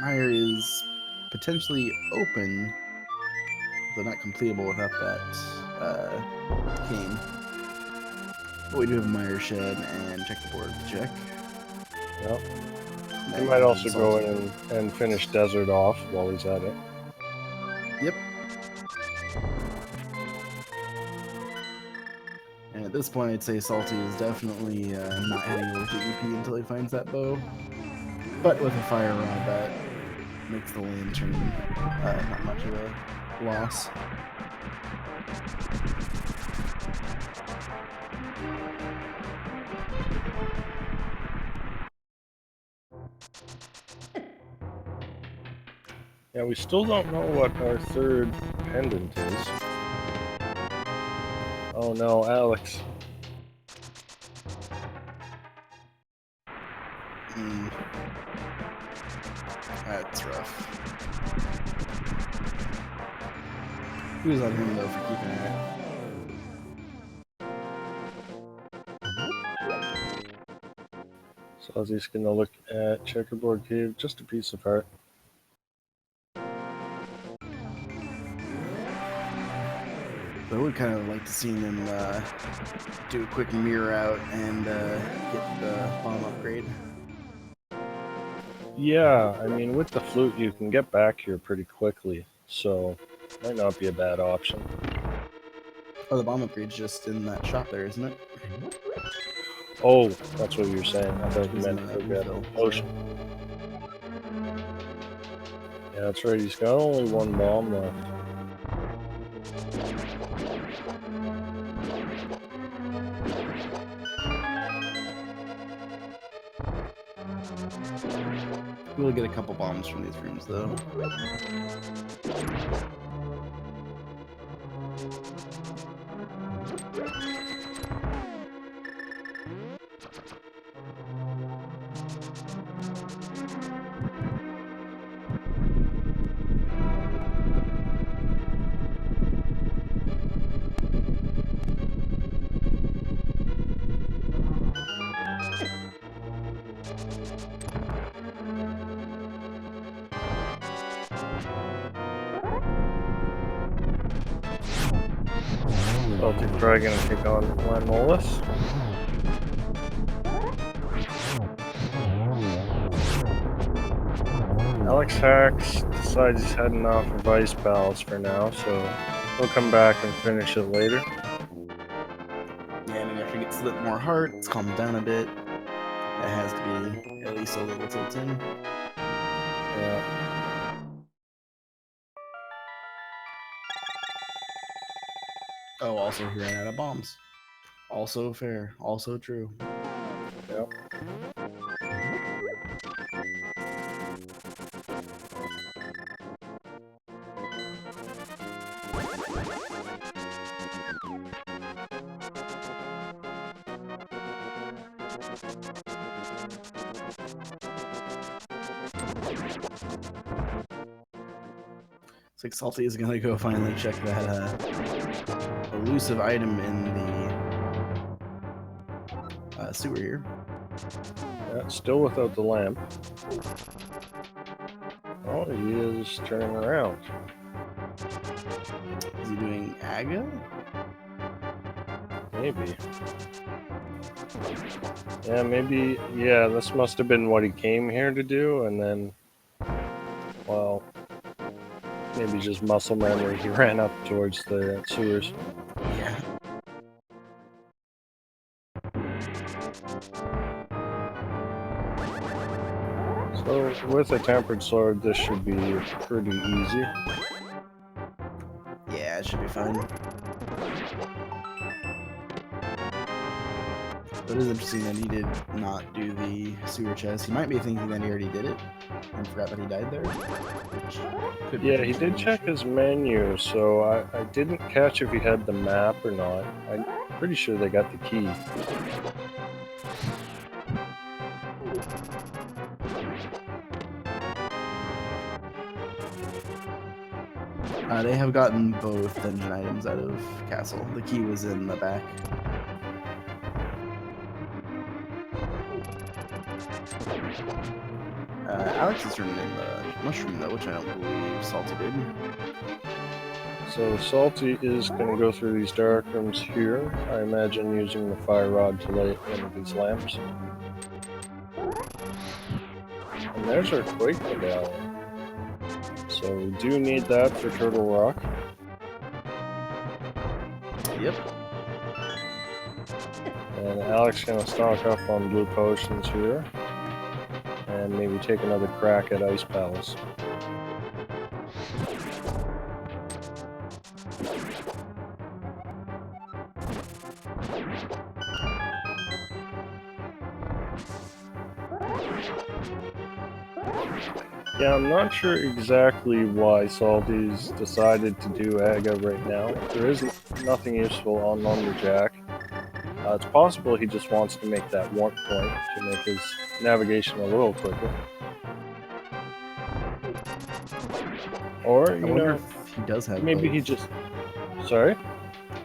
Mire is potentially open They're not completable without that cane. But we do have a mire shed and checkerboard to check. Yep. And He might also go in and finish desert off while he's at it. Yep. And at this point, I'd say Salty is definitely not heading over to EP until he finds that bow. But with a fire rod, that makes the lantern not much of a loss. Yeah, we still don't know what our third pendant is. Oh no, Alex. That's rough. Who's on him though for keeping it? So Ozzy's gonna look at Checkerboard Cave, just a piece of heart. I would kind of like to see him do a quick mirror out and get the bomb upgrade. Yeah, I mean, with the flute, you can get back here pretty quickly, so might not be a bad option. Oh, the bomb upgrade's just in that shop there, isn't it? Oh, that's what you were saying. I thought you He's meant in to that grab refill, the potion. Yeah, that's right. He's got only one bomb left. We'll get a couple bombs from these rooms, though. Saltyphry gonna take on Lanolus. Alexhax decides he's heading off of Ice Palace for now, so he'll come back and finish it later. Yeah, I mean, after he gets a bit more heart, it's calmed down a bit. That has to be at least a little tilting. Yeah. Oh, also he ran out of bombs. Also fair. Also true. Yep. Looks like Salty is gonna go finally check that elusive item in the sewer here. Yeah, still without the lamp. Oh, he is turning around. Is he doing Aga? Maybe. Yeah, maybe. Yeah, this must have been what he came here to do, and then, well, maybe just muscle memory. He ran up towards the sewers. Yeah. So, with a tempered sword, this should be pretty easy. Yeah, it should be fine. But it is interesting that he did not do the sewer chest. He might be thinking that he already did it and forgot that he died there. Which could be Yeah, he did check his menu, so I didn't catch if he had the map or not. I'm pretty sure they got the key. They have gotten both dungeon items out of Castle. The key was in the back. Alex is turning in the mushroom though, which I don't believe Salty did. So Salty is going to go through these dark rooms here. I imagine using the fire rod to light one of these lamps. And there's our Quake medallion. So we do need that for Turtle Rock. Yep. And Alex gonna stock up on blue potions here. And maybe take another crack at Ice Palace. Yeah, I'm not sure exactly why Salty's decided to do Aga right now. There is nothing useful on Lumberjack. It's possible he just wants to make that warp point to make his navigation a little quicker. Or, I wonder if he does have maybe both. he just... Sorry?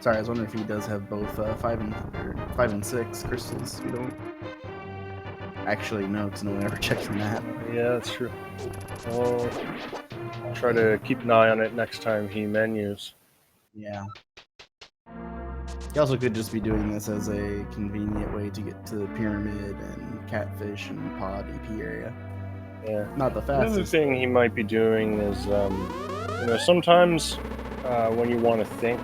Sorry, I was wondering if he does have both 5 and 6 crystals. We don't actually know because no one ever checks the map. Yeah, that's true. I'll try to keep an eye on it next time he menus. Yeah. He also could just be doing this as a convenient way to get to the pyramid and catfish and pod EP area. Yeah. Not the The other fastest. thing he might be doing is, sometimes when you want to think,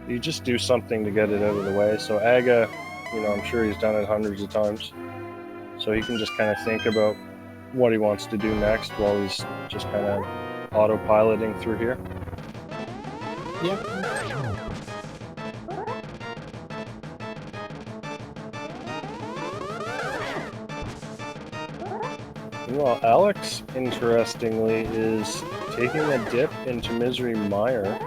you just do something to get it out of the way. So Aga, I'm sure he's done it hundreds of times. So he can just kind of think about what he wants to do next while he's just kind of autopiloting through here. Yeah. Well, Alex, interestingly, is taking a dip into Misery Mire.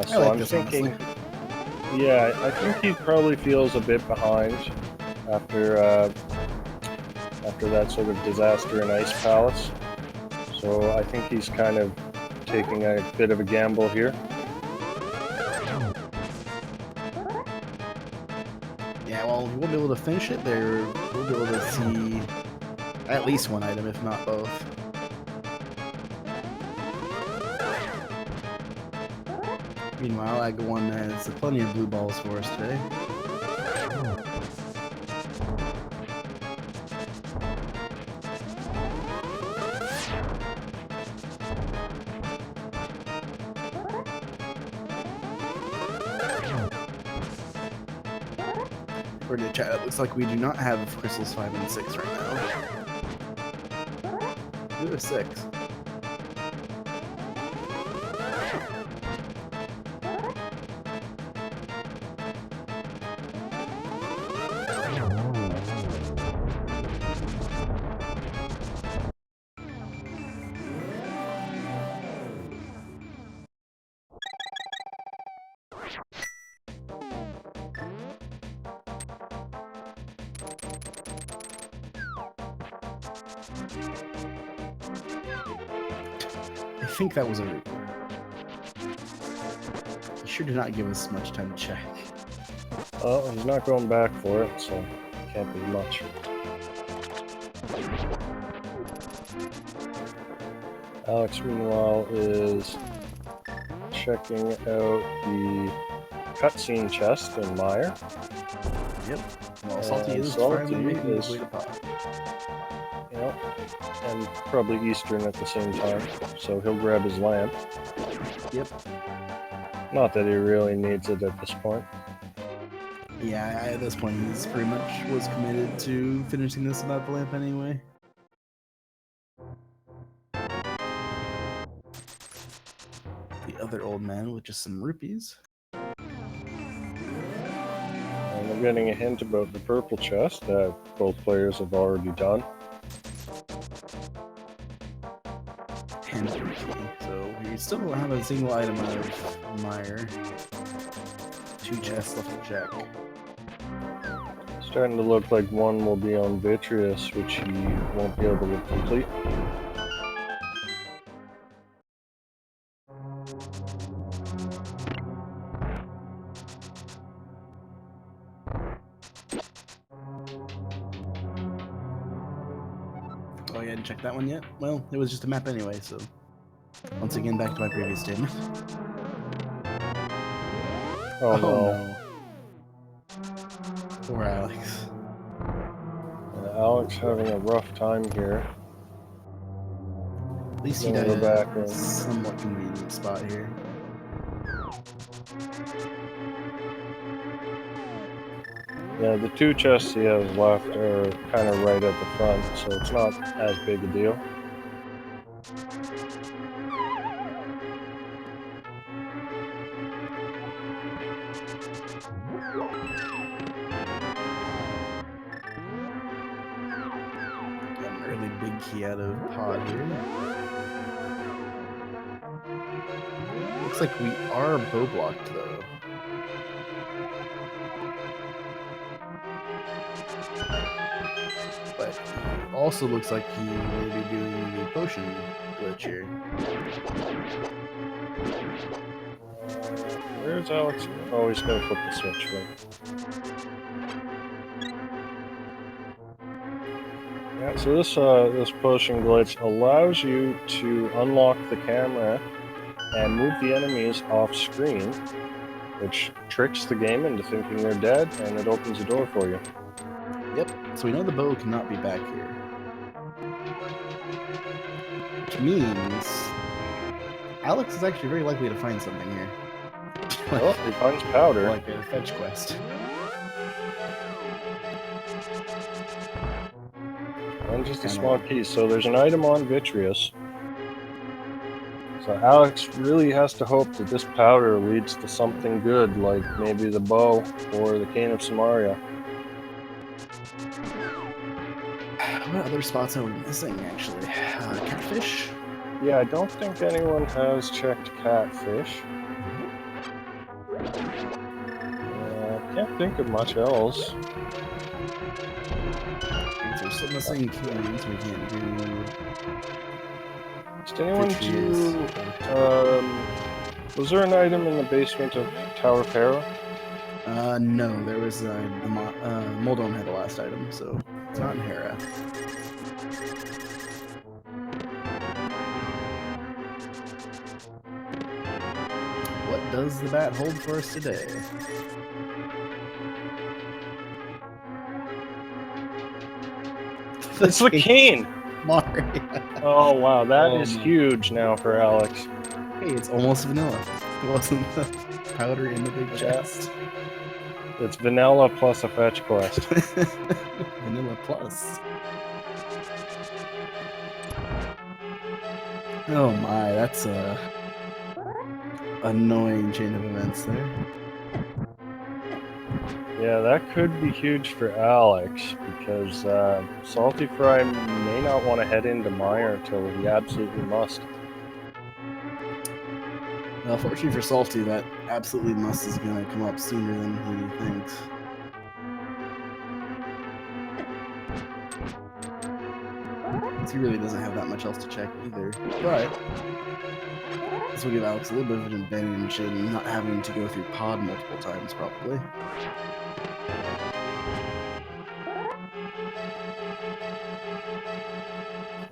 So like I'm this, thinking, honestly. yeah, I think he probably feels a bit behind after that sort of disaster in Ice Palace. So I think he's kind of taking a bit of a gamble here. Yeah, well, we'll be able to finish it there. We'll be able to see at least one item, if not both. Meanwhile, Aga 1 has plenty of blue balls for us today. According to chat, it looks like we do not have crystals 5 and 6 right now. We have 6. I think that was a Reaper. He sure did not give us much time to check. Well, he's not going back for it, so can't be much. Alex, meanwhile, is checking out the cutscene chest in Mire. Yep. Well, Salty is Salty finally making his is- way to pod. Yep. And probably Eastern at the same time, so he'll grab his lamp. Yep. Not that he really needs it at this point. Yeah, at this point, he's pretty much was committed to finishing this without the lamp anyway. The other old man with just some rupees. And we're getting a hint about the purple chest that both players have already done. And a rupee. So we still don't have a single item out of Mire. 2 chests left to check. Starting to look like one will be on Vitreous, which he won't be able to complete. Oh, yeah, didn't check that one yet? Well, it was just a map anyway, so... Once again, back to my previous statement. Oh no. Poor Alex. Alex having a rough time here. At least he Gonna died go back at a in. somewhat convenient spot here. Yeah, the 2 chests he has left are kind of right at the front, so it's not as big a deal. Got an early big key out of pod here. Looks like we are bow blocked though. But he also looks like he may be doing the potion glitch here. Where's Alex? Oh, he's gonna flip the switch, right? Yeah, so this potion glitch allows you to unlock the camera and move the enemies off screen, which tricks the game into thinking they're dead, and it opens the door for you. Yep, so we know the bow cannot be back here. Which means Alex is actually very likely to find something here. Oh, he finds powder. Like a fetch quest. And just a small key. So there's an item on Vitreous. So Alex really has to hope that this powder leads to something good, like maybe the bow or the cane of Samaria. What other spots are we missing, actually? Catfish? Yeah, I don't think anyone has checked Catfish. Can't think of much else. We're still missing keys. We can't do. Did anyone do? Was there an item in the basement of Tower Pharaoh? No. There was the Moldome had the last item, so it's not in Hera. What does the bat hold for us today? It's the cane! Mario. Oh wow, that is huge now for Alex. Hey, it's almost vanilla. It wasn't the powder in the big chest. It's vanilla plus a fetch quest. Vanilla plus. Oh my, that's a annoying chain of events there. Yeah, that could be huge for Alex, because saltyphry may not want to head into Mire until he absolutely must. Well, fortunately for Salty, that absolutely must is going to come up sooner than he thinks. He really doesn't have that much else to check either. But this will give Alex a little bit of an advantage in not having to go through pod multiple times, probably.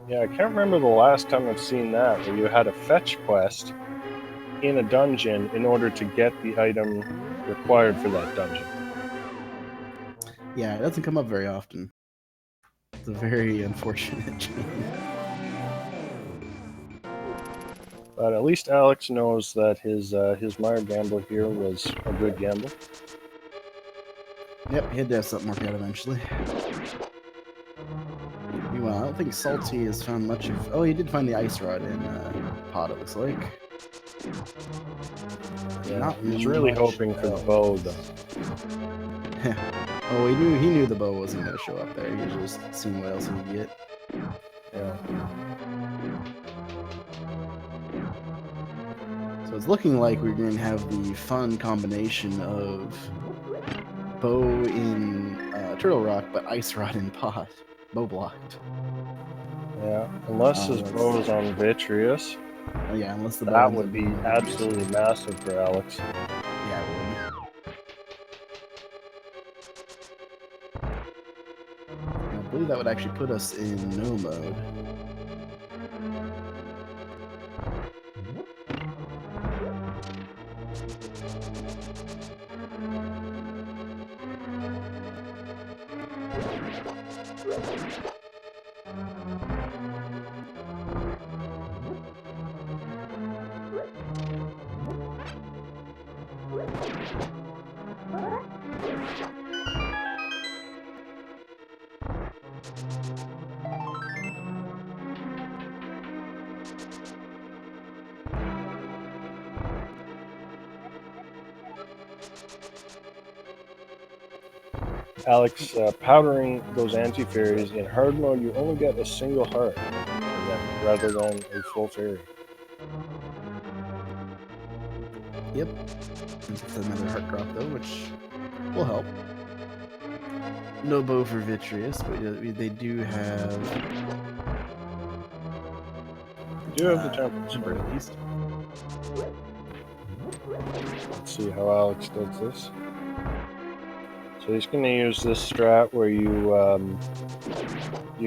Yeah, I can't remember the last time I've seen that, where you had a fetch quest in a dungeon in order to get the item required for that dungeon. Yeah, it doesn't come up very often. It's a very unfortunate chain. But at least Alex knows that his Mire gamble here was a good gamble. Yep, he had to have something work out eventually. Meanwhile, I don't think Salty has found much of... Oh, he did find the ice rod in pod, it looks like. Yeah, he was really hoping for the bow, though. Oh, he knew the bow wasn't going to show up there. He was just seeing what else he could get. Yeah. So it's looking like we're going to have the fun combination of bow in Turtle Rock, but ice rod in pod. Bow blocked. Yeah, unless his bow is on Vitreous. Oh yeah, unless the bow that would be absolutely massive for Alex. Yeah, it would. I believe that would actually put us in no mode. Alex, powdering those anti-fairies in hard mode, you only get a single heart for them, rather than a full fairy. Yep. It's another heart drop though, which will help. No bow for Vitreous, but they do have. You do have the temples. Timber at least. Let's see how Alex does this. So he's going to use this strat where you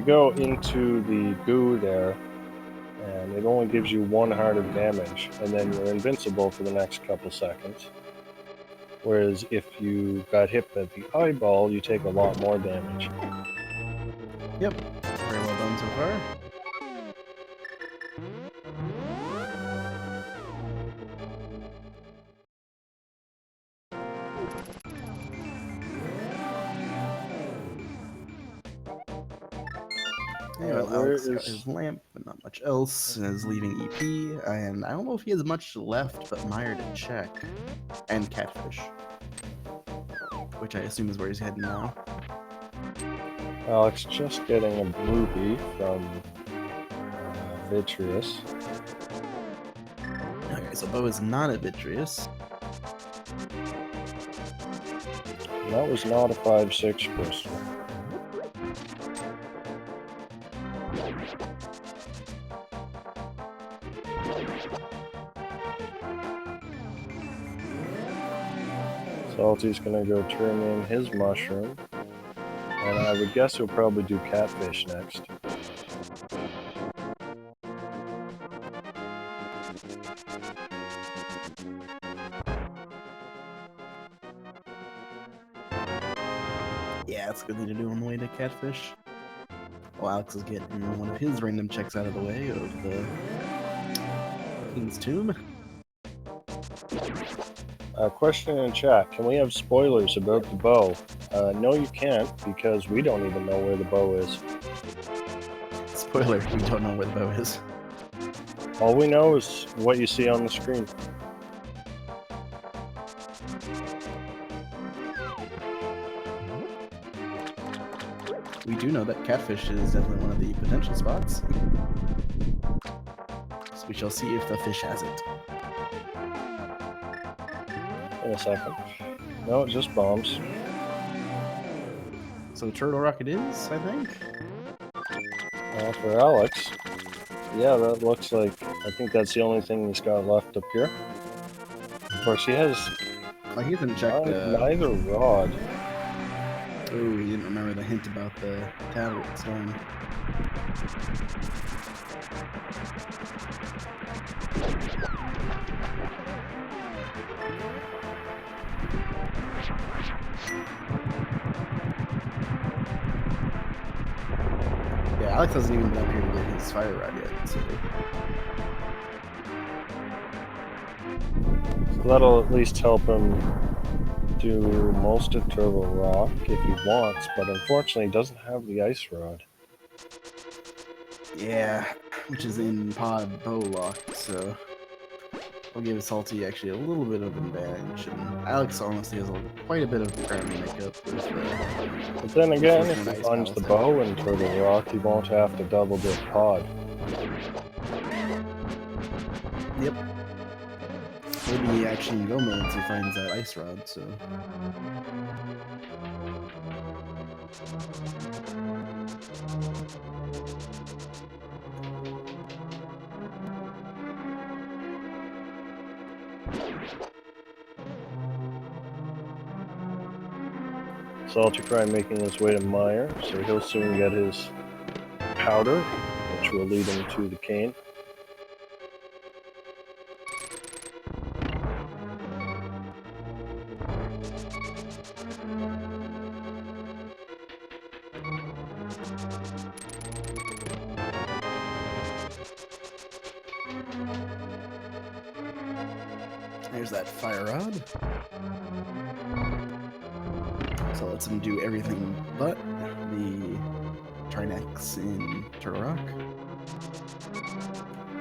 go into the goo there, and it only gives you 1 heart of damage, and then you're invincible for the next couple seconds. Whereas if you got hit by the eyeball, you take a lot more damage. Yep. Very well done so far. Yeah, well, Alex got his lamp, but not much else, and is leaving EP, and I don't know if he has much left but Mire to check, and Catfish, which I assume is where he's heading now. Alex just getting a ruby from Vitreous. Okay, so Bo is not at Vitreous. And that was not a 5-6 crystal. Salty's gonna go turn in his mushroom, and I would guess he'll probably do Catfish next. Yeah, that's a good thing to do on the way to Catfish. Well, Alex is getting one of his random checks out of the way of the King's Tomb. Question in chat, can we have spoilers about the bow? No, you can't, because we don't even know where the bow is. Spoiler, we don't know where the bow is. All we know is what you see on the screen. We do know that Catfish is definitely one of the potential spots. So we shall see if the fish has it. In a second. No, just bombs. So Turtle Rock it is, I think. For Alex, yeah, that looks like, I think that's the only thing he's got left up here. Of course, he has Like, he hasn't checked neither rod. Oh, he didn't remember the hint about the tablet stone. Yeah, Alex hasn't even been up here to get his fire rod yet, so. That'll at least help him do most of Turtle Rock if he wants, but unfortunately he doesn't have the ice rod. Yeah, which is in pod bow lock, so I'll give Salty actually a little bit of advantage, and Alex honestly has quite a bit of ground to make up with But then again, if he finds the bow in Turtle Rock, he won't have to double dip pod. Yep. Maybe he actually in go modes he finds that ice rod, so. Saltyphry making his way to Mire, so he'll soon get his powder, which will lead him to the cane. there's that fire rod. So it lets him do everything but the Trinex in Turtle Rock.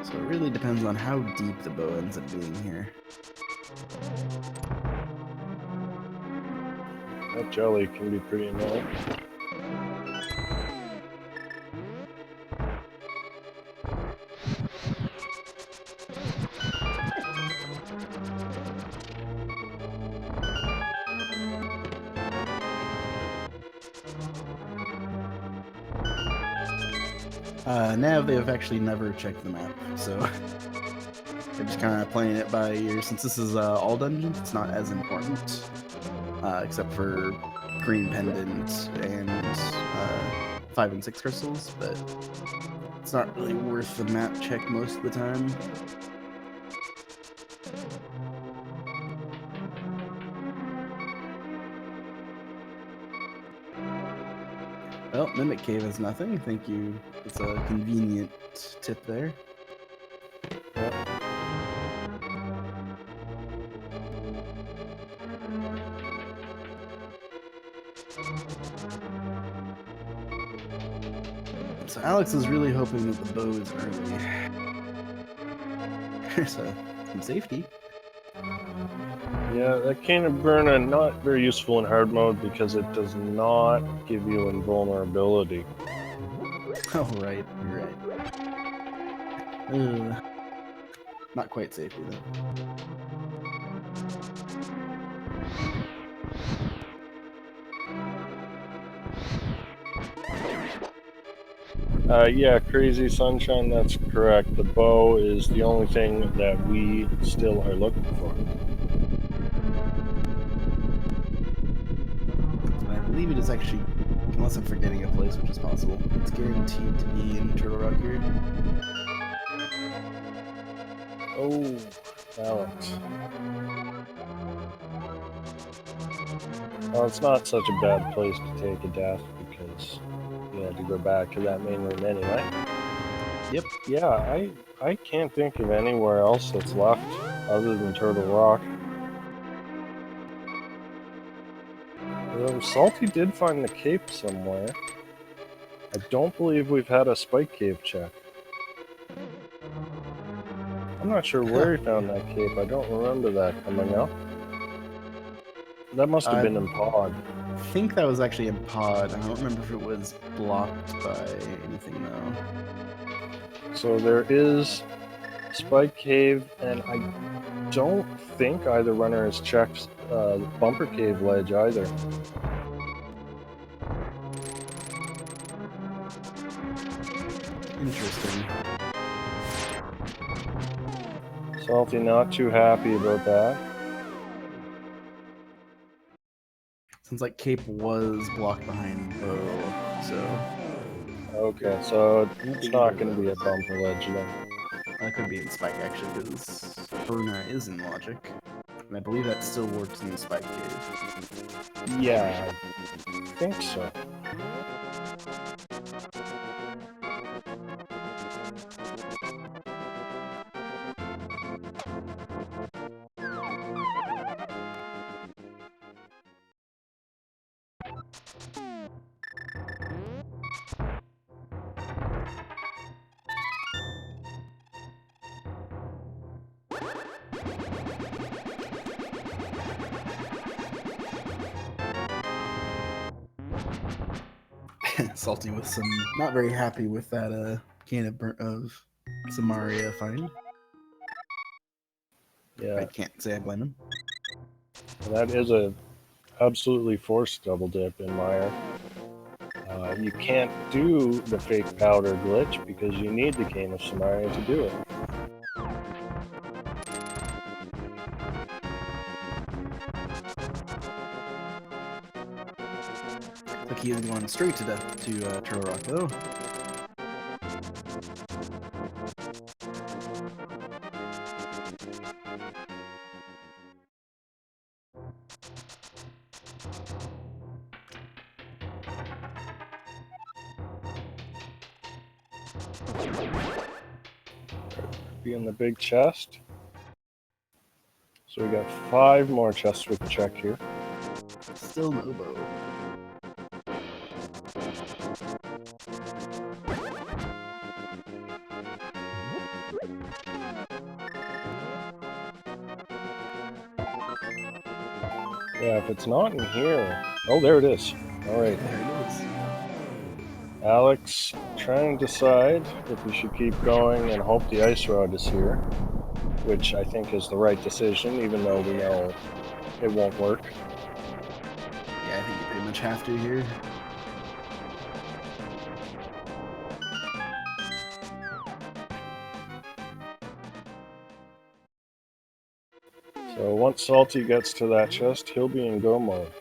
So it really depends on how deep the bow ends up being here. That jelly can be pretty annoying. Nav, they've actually never checked the map, so they're just kind of playing it by ear. Since this is all dungeons, it's not as important, except for green pendant and 5 and 6 crystals, but it's not really worth the map check most of the time. Well, Mimic Cave has nothing. Thank you. It's a convenient tip there. Yep. So Alex is really hoping that the bow is early. So, some safety. Yeah, that Cane of Burna not very useful in hard mode because it does not give you invulnerability. Oh, right. You're right. Not quite safety, though. Yeah, Crazy Sunshine, that's correct. The bow is the only thing that we still are looking for. I believe it is actually, unless I'm forgetting a place, which is possible, it's guaranteed to be in Turtle Rock here. Oh, Alex. Well, it's not such a bad place to take a death because you had to go back to that main room anyway. Yep. Yeah, I can't think of anywhere else that's left other than Turtle Rock. Although Salty did find the cape somewhere. I don't believe we've had a spike cave check. I'm not sure where he found that cape. I don't remember that coming up. That must have been in pod. I think that was actually in pod. I don't remember if it was blocked by anything though. So there is Spike Cave, and I don't think either runner has checked the Bumper Cave ledge either. Interesting. Salty not too happy about that. Sounds like Cape was blocked behind bow, so... Okay, so it's not going to be a bumper ledge then. That could be in Spike, actually, because Burna is in Logic. And I believe that still works in the Spike Cave. Yeah, I think so. Salty with some... Not very happy with that can of Samaria find. Yeah, I can't say I blame him. that is a absolutely forced double dip in Mire. You can't do the fake powder glitch because you need the Cane of Samaria to do it. Like he is going straight to death to Turtle Rock, though. Be in the big chest. So we got 5 more chests we can check here. Still no bow. Yeah, if it's not in here... Oh, there it is. Alright. There it is. Alex trying to decide if we should keep going and hope the ice rod is here, which I think is the right decision, even though we know it won't work. Yeah, I think you pretty much have to here. So once Salty gets to that chest, he'll be in go mode.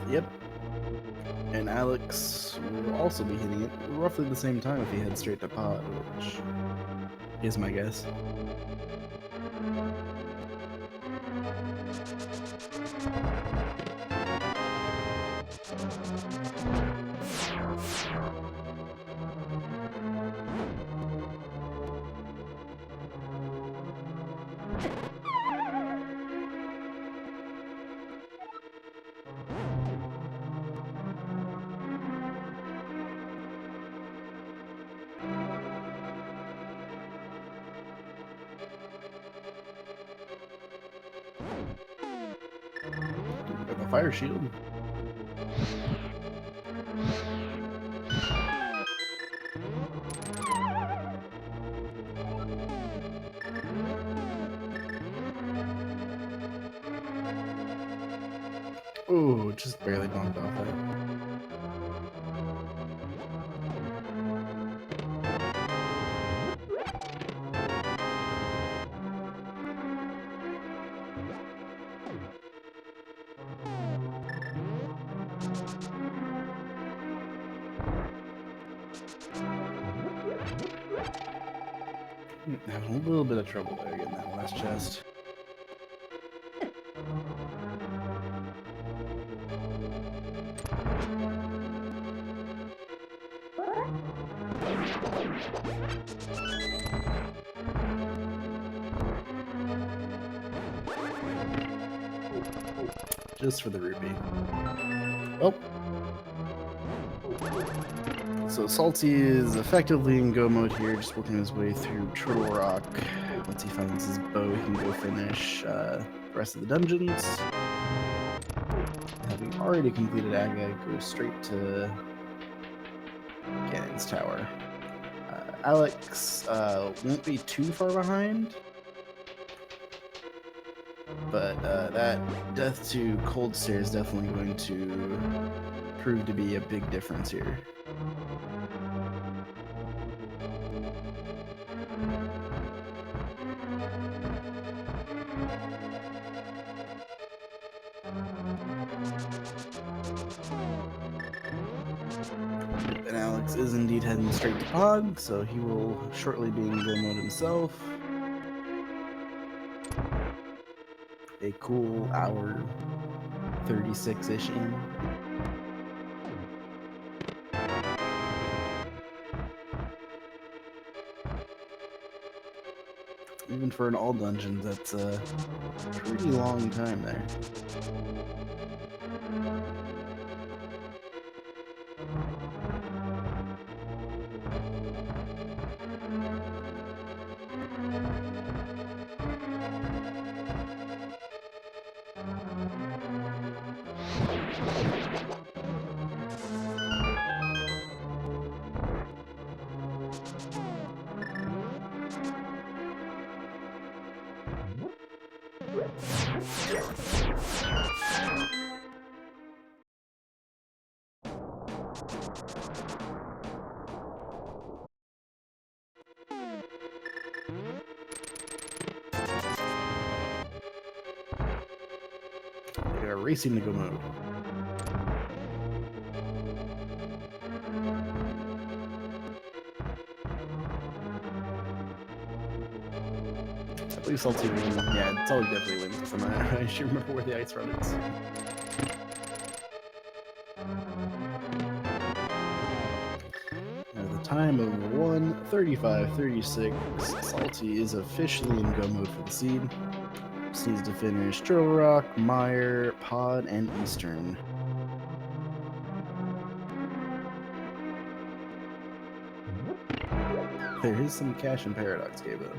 Yep. And Alex will also be hitting it roughly the same time if he heads straight to pod, which is my guess. Got the fire shield. Ooh, just barely bumped off that. Having a little bit of trouble there getting that last chest. Just for the rupee. Oh. So Salty is effectively in go mode here, just working his way through Turtle Rock. Once he finds his bow, he can go finish the rest of the dungeons. Having already completed Aga, goes straight to Ganon's Tower. Alex won't be too far behind, but that death to Cold Stare is definitely going to prove to be a big difference here. And Alex is indeed heading straight to pod, so he will shortly be in go mode himself. A cool hour 36-ish in. Even for an all dungeon, that's a pretty long time there. They are racing to go mode. I believe Salty wins. Yeah, Salty definitely wins because I should remember where the ice rod is. At the time of 1:35:36. Salty is officially in go mode for the seed. Just needs to finish Turtle Rock, Mire, Pod, and Eastern. There is some Cache and Paradox game though.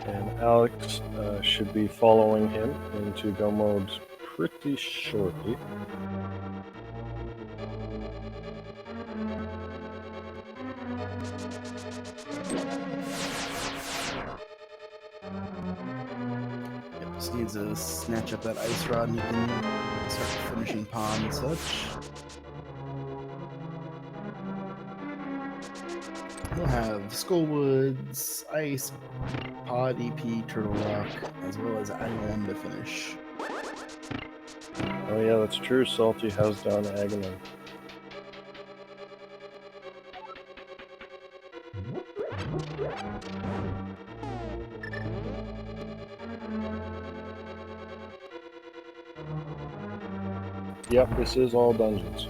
And Alex should be following him into go mode pretty shortly. Yep, just needs to snatch up that ice rod and you can start finishing pond and such. We'll have Skullwoods, Ice, Pod, EP, Turtle Rock, as well as Island to finish. Oh yeah, that's true. Salty has done Aghanim. Yep, this is all dungeons.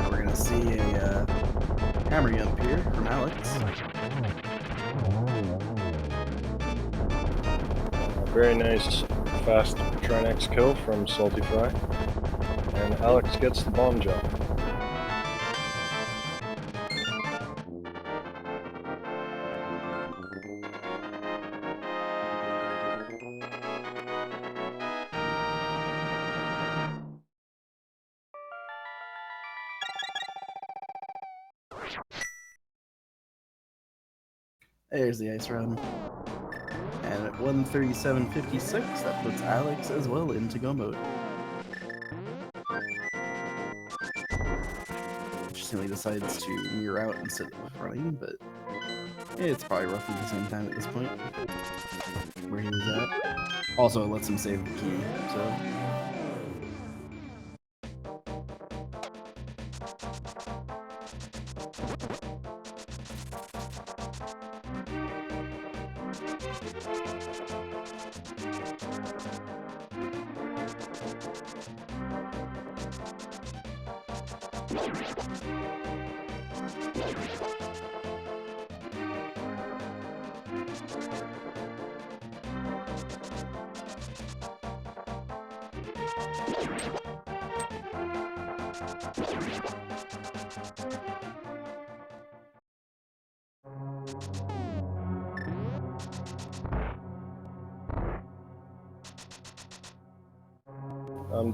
We're gonna see a hammer jump here from Alex. Very nice, fast Trinex kill from saltyphry. And Alex gets the bomb jump. There's the ice run. And at 1:37:56, that puts Alex as well into go mode. Interestingly decides to mirror out instead of running, but it's probably roughly the same time at this point where he was at. Also, it lets him save the key, so.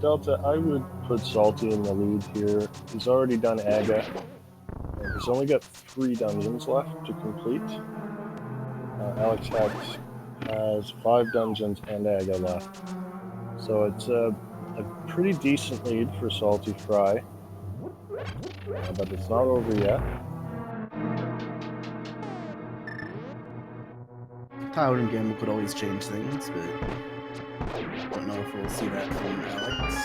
Delta, I would put Salty in the lead here. He's already done Aga, and he's only got 3 dungeons left to complete. Alexhax has 5 dungeons and Aga left. So it's a pretty decent lead for saltyphry, but it's not over yet. Cloud and Gamble could always change things, but I don't know if we'll see that from Alex.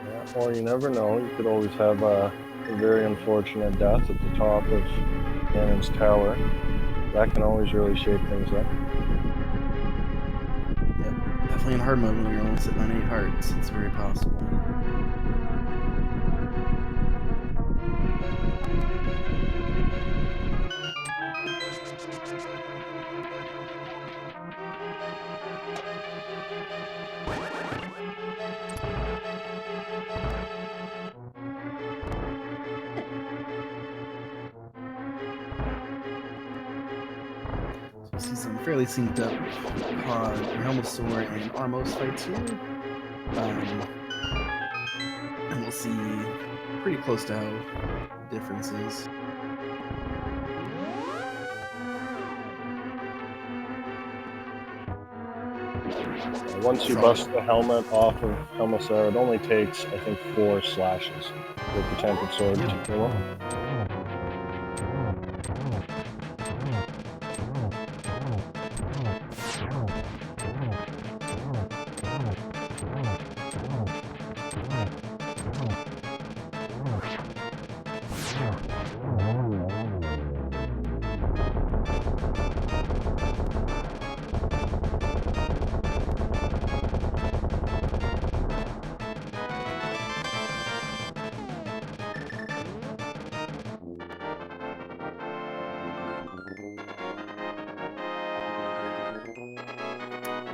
Yeah, or you never know. You could always have a very unfortunate death at the top of Ganon's tower. That can always really shape things up. Yep, definitely in hard mode when you're only sitting on 8 hearts. It's very possible. See some fairly synced up Helmosaur and Armos fights here. And we'll see pretty close to how differences. Once you bust the helmet off of Helmosaur, it only takes, I think, 4 slashes. with the tempered sword to kill him.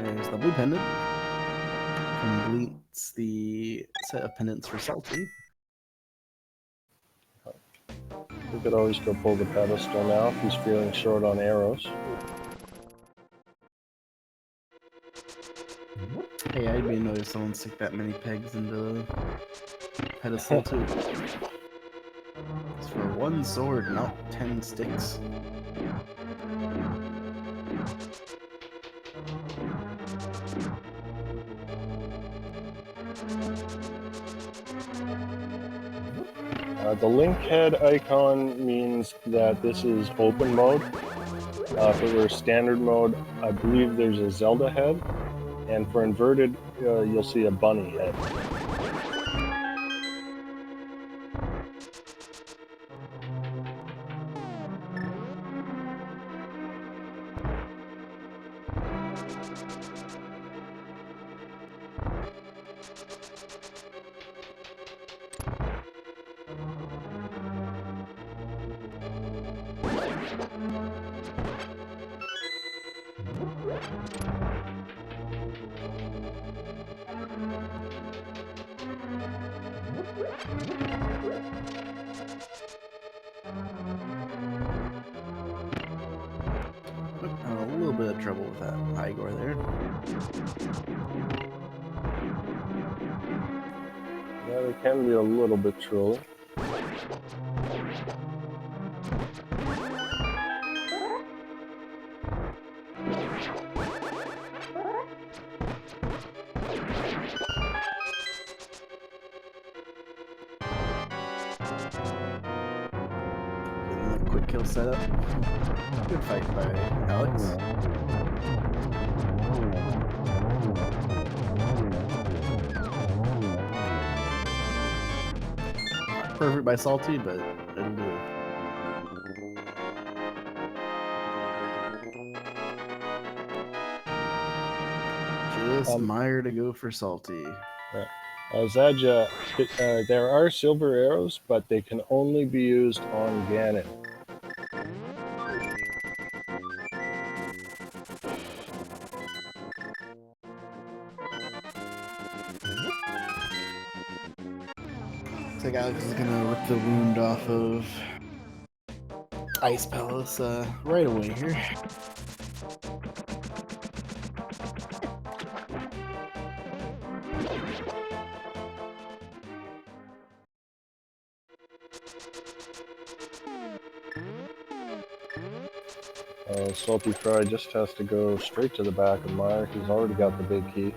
There's the blue pendant. Completes the set of pendants for Salty. We could always go pull the pedestal now if he's feeling short on arrows. Hey, I didn't notice someone stick that many pegs into the pedestal too. It's for one sword, not 10 sticks. The link head icon means that this is open mode. If it were standard mode, I believe there's a Zelda head, and for inverted, you'll see a bunny head. A little bit of trouble with that Igor there. Yeah, they can be a little bit trolly. Getting the quick kill setup. Good fight by Alex. Not perfect by Salty, but it'll do. Just Meyer to go for Salty. Zadja, there are silver arrows, but they can only be used on Ganon. Looks like Alex is gonna rip the wound off of Ice Palace right away here. Saltyphry just has to go straight to the back of Meyer. He's already got the big key.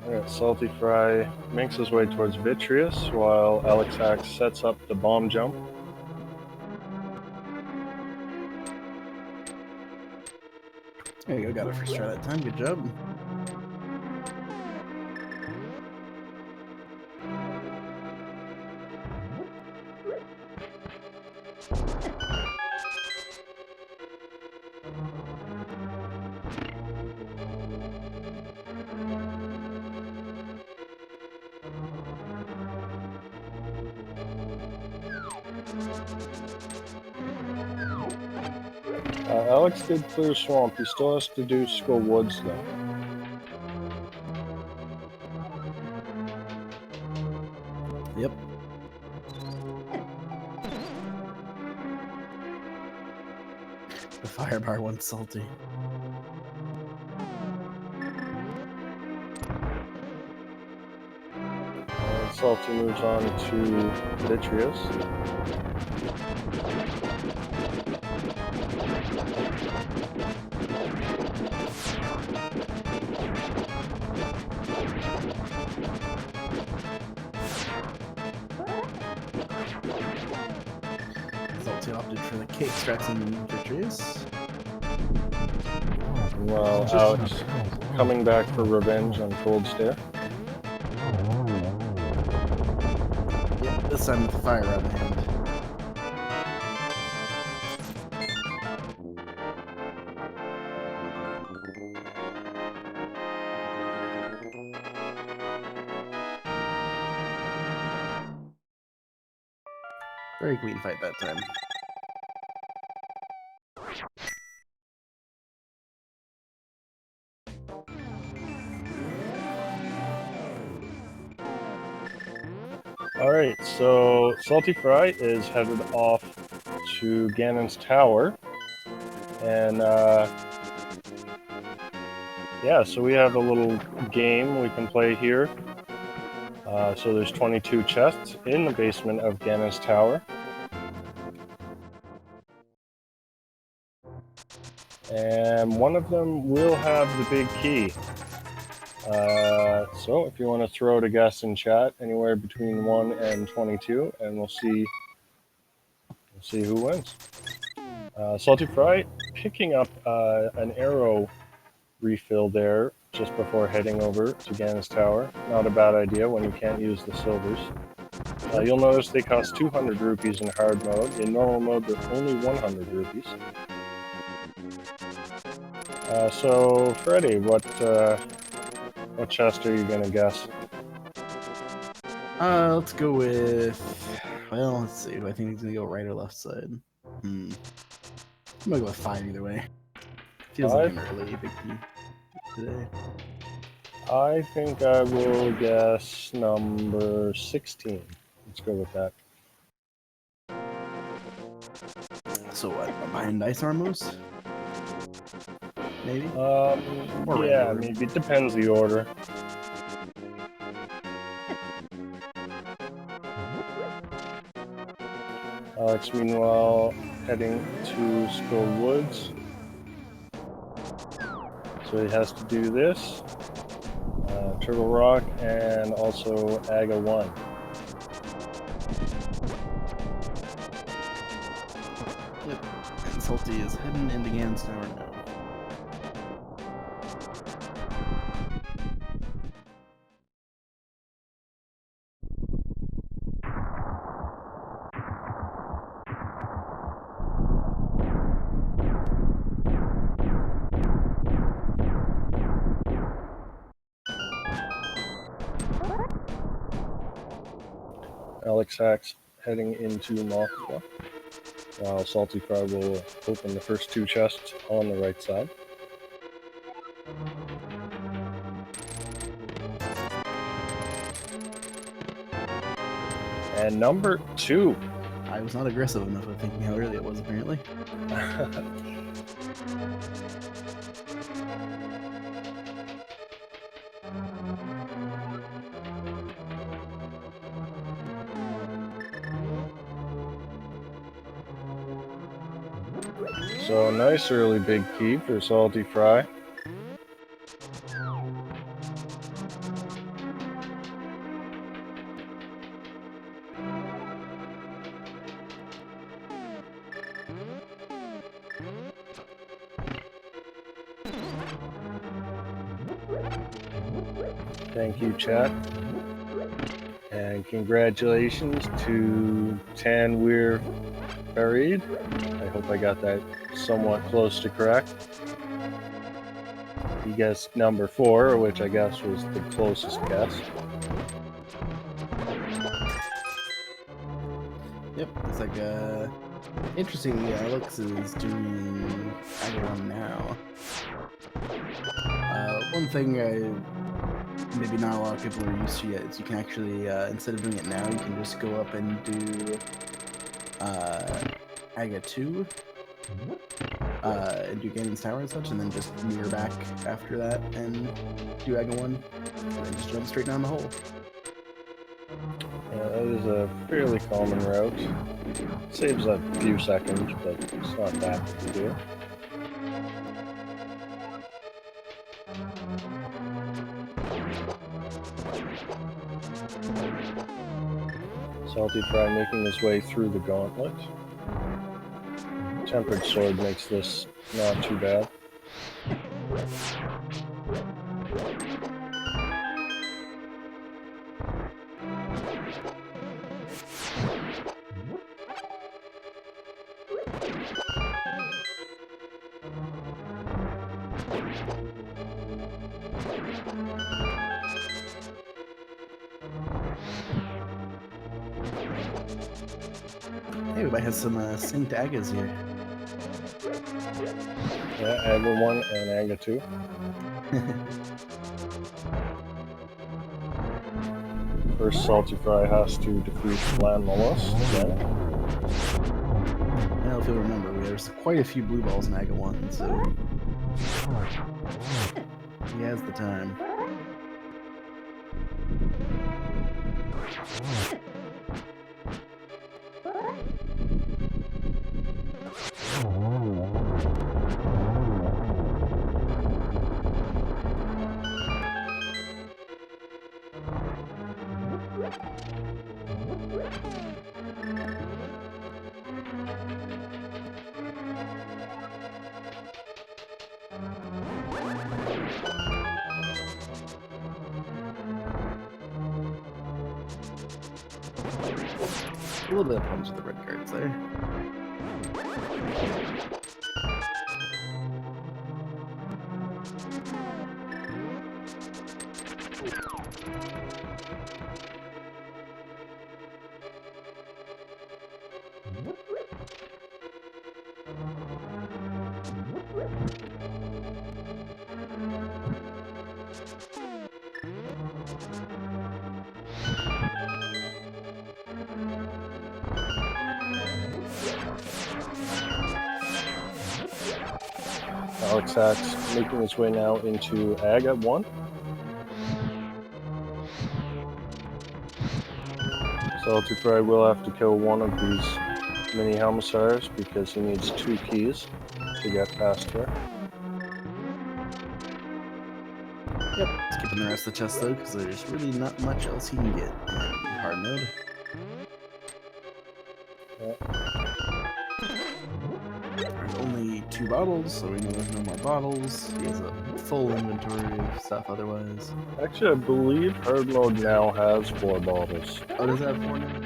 Alright, Saltyphry makes his way towards Vitreous while Alexhax sets up the bomb jump. There you go, got it first try that time, good job. Alex did clear swamp. He still has to do Skull Woods though. Yep. The fire bar one's salty. Salty moves on to Vitreous. Salty opted for the cake strats and Vitreous. While Alex coming back for revenge on Cold Stare. Yep, this time with the fire on hand. Very clean fight that time. Alright, so saltyphry is headed off to Ganon's Tower. And yeah, so we have a little game we can play here. So there's 22 chests in the basement of Ganon's Tower. And one of them will have the big key. So if you want to throw out a guess in chat, anywhere between 1 and 22, and we'll see who wins. saltyphry picking up an arrow refill there just before heading over to Ganon's Tower. Not a bad idea when you can't use the silvers. You'll notice they cost 200 rupees in hard mode. In normal mode, they're only 100 rupees. So, Freddy, what chest are you gonna guess? Let's go with. Well, let's see. Do I think he's gonna go right or left side? I'm gonna go with 5 either way. Feels like an early big key today. I think I will guess number 16. Let's go with that. So what? Behind Ice Armos? Maybe? Yeah, maybe. It depends the order. Alex, meanwhile, heading to Skull Woods. So he has to do this. Turtle Rock, and also Aga 1. Yep. And Salty is heading into Ganon's Tower now. Alexhax heading into Mothra, while saltyphry will open the first 2 chests on the right side. And number 2. I was not aggressive enough of thinking how early it was, apparently. So a nice early big key for saltyphry. Thank you, chat. And congratulations to Tanweer buried. I hope I got that somewhat close to correct. He guessed number 4, which I guess was the closest guess. Yep, it's like interestingly, Alex is doing Agawam now. One thing maybe not a lot of people are used to yet is you can actually instead of doing it now, you can just go up and do Aga 2 and do Ganon's Tower and such, and then just mirror back after that and do Aga 1, and then just jump straight down the hole. Yeah, that is a fairly common route. Saves a few seconds, but it's not that big a deal. saltyphry making his way through the gauntlet. Tempered sword makes this not too bad. Hey, we might have some synced Agas here. Yeah, Aga 1 and Aga 2. First, saltyphry has to defeat Land Mollusk again. Well, if you'll remember, there's quite a few blue balls in Aga 1, so he has the time. A little bit of problems with the red cards there. Alexhax making his way now into Aga 1. saltyphry will have to kill one of these mini Helmsars because he needs 2 keys to get past here. Yep, skipping the rest of the chest though, because there's really not much else he can get in hard mode. There's only 2 bottles, so we know there's no more bottles. He has a full inventory of stuff otherwise. Actually, I believe hard mode now has 4 bottles. Oh, does that have 4 now?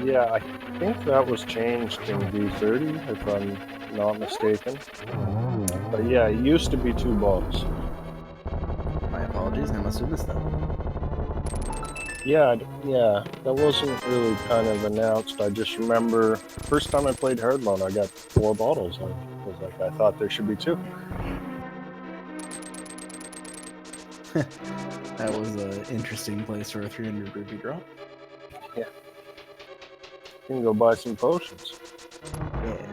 Yeah, I think that was changed in V30, if I'm not mistaken. But yeah, it used to be 2 bottles. My apologies, I must have missed that. Yeah, that wasn't really kind of announced. I just remember first time I played hard mode, I got 4 bottles. I was like, I thought there should be 2. That was an interesting place for a 300 rupee drop. Yeah. You can go buy some potions. Yeah.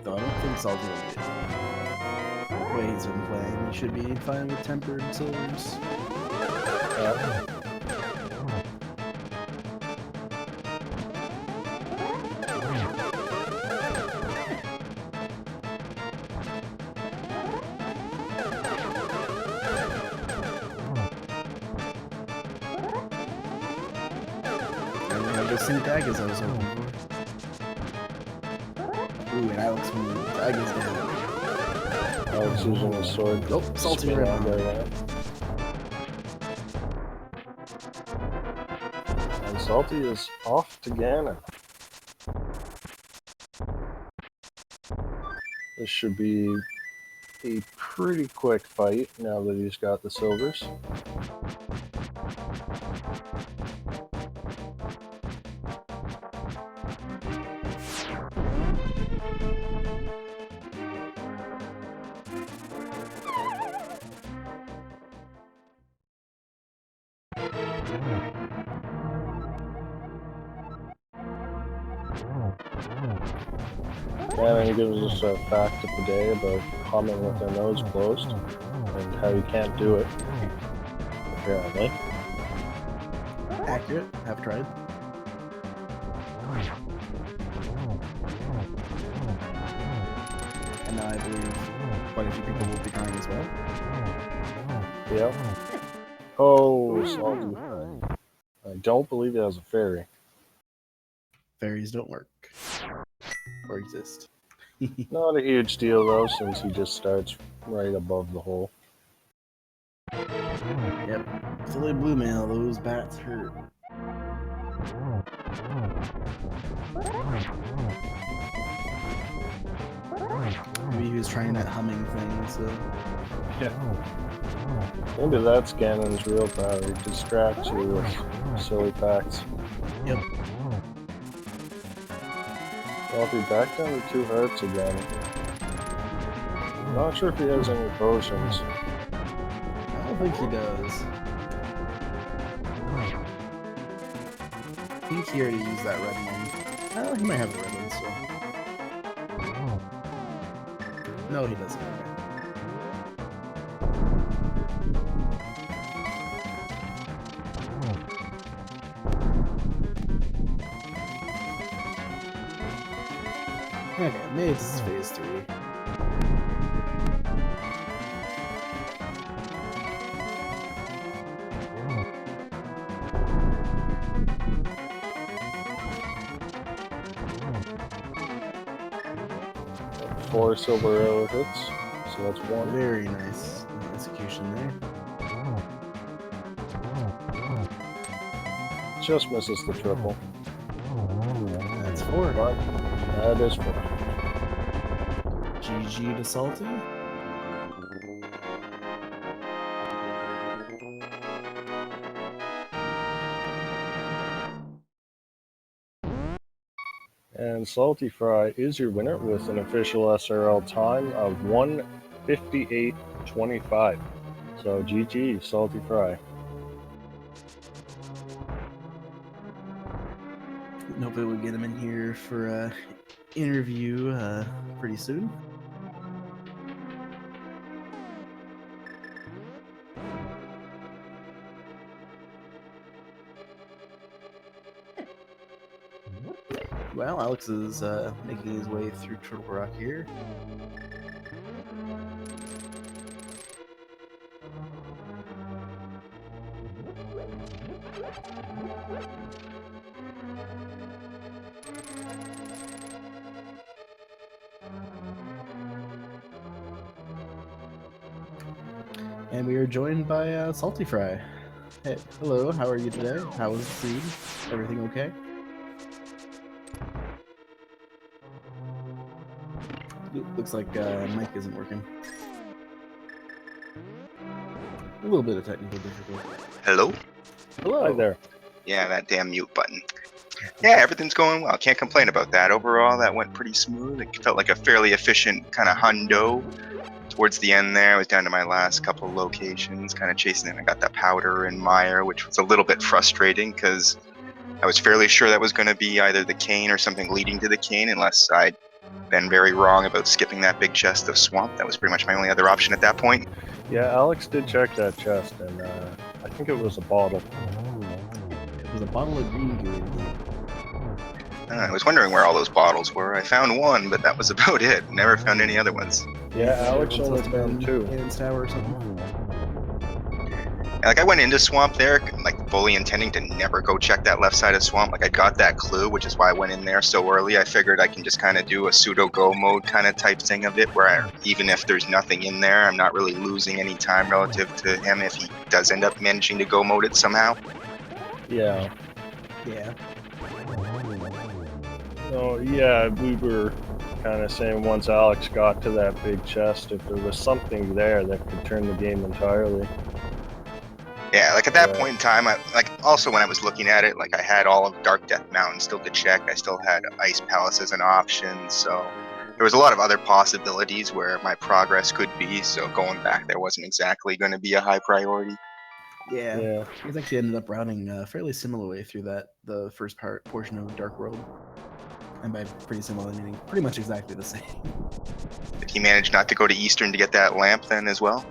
Though I don't think Salty will need it. The way he's been playing, he should be fine with tempered silvers. Yeah. The sync Agas I was hoping for. Ooh, and Alex moved Agas down. Alex using his sword. Nope, Salty Spin red. out there, and Salty is off to Ganon. This should be a pretty quick fight now that he's got the silvers. And then he gives us a fact of the day about humming with their nose closed and how you can't do it, apparently. Accurate. Have tried. And now I believe quite a few people will be trying as well. Yep. Oh, salty. I don't believe it has a fairy. Fairies don't work. Or exist. Not a huge deal though, since he just starts right above the hole. Yep. Silly blue mail, those bats hurt. Maybe he was trying that humming thing, so. Yeah. Maybe that's Ganon's real power. He distracts you with silly facts. Yep. Well, if he back down to 2 hearts again. I'm not sure if he has any potions. I don't think he does. I think he already used that red one. Oh, he might have the red one still. No, he doesn't. Okay, maybe this is phase 3. Four silver arrow hits, so that's 1. Very nice execution there. Just misses the triple. That's 4. But that is 4. GG to Salty. And saltyphry is your winner with an official SRL time of 1:58.25. So GG, saltyphry. Hopefully we'll get him in here for a interview pretty soon. Well, Alex is making his way through Turtle Rock here. And we are joined by saltyphry. Hey, hello, how are you today? How was the seed? Everything okay? Looks like mic isn't working. A little bit of technical difficulty. Hello? Hello. Hi there. Yeah, that damn mute button. Yeah, everything's going well. Can't complain about that. Overall, that went pretty smooth. It felt like a fairly efficient kind of hundo. Towards the end there, I was down to my last couple of locations, kind of chasing it. I got that powder and mire, which was a little bit frustrating because I was fairly sure that was going to be either the cane or something leading to the cane, unless I'd been very wrong about skipping that big chest of swamp. That was pretty much my only other option at that point. Yeah, Alex did check that chest, and I think it was a bottle. It was a bottle of green goo. I was wondering where all those bottles were. I found one, but that was about it. Never found any other ones. Yeah, Alex only found 2. Cannon's Tower or something. Like, I went into swamp there, like, fully intending to never go check that left side of swamp. Like, I got that clue, which is why I went in there so early. I figured I can just kind of do a pseudo go mode kind of type thing of it, where even if there's nothing in there, I'm not really losing any time relative to him if he does end up managing to go mode it somehow. Yeah. Yeah. So yeah, we were kind of saying once Alex got to that big chest, if there was something there that could turn the game entirely. Yeah, like at that Yeah. point in time, also when I was looking at it, like I had all of Dark Death Mountain still to check. I still had Ice Palace as an option, so there was a lot of other possibilities where my progress could be. So going back there wasn't exactly going to be a high priority. Yeah. Yeah. You guys actually ended up routing a fairly similar way through the first portion of Dark World. And by pretty similar, meaning pretty much exactly the same. Did he manage not to go to Eastern to get that lamp then as well?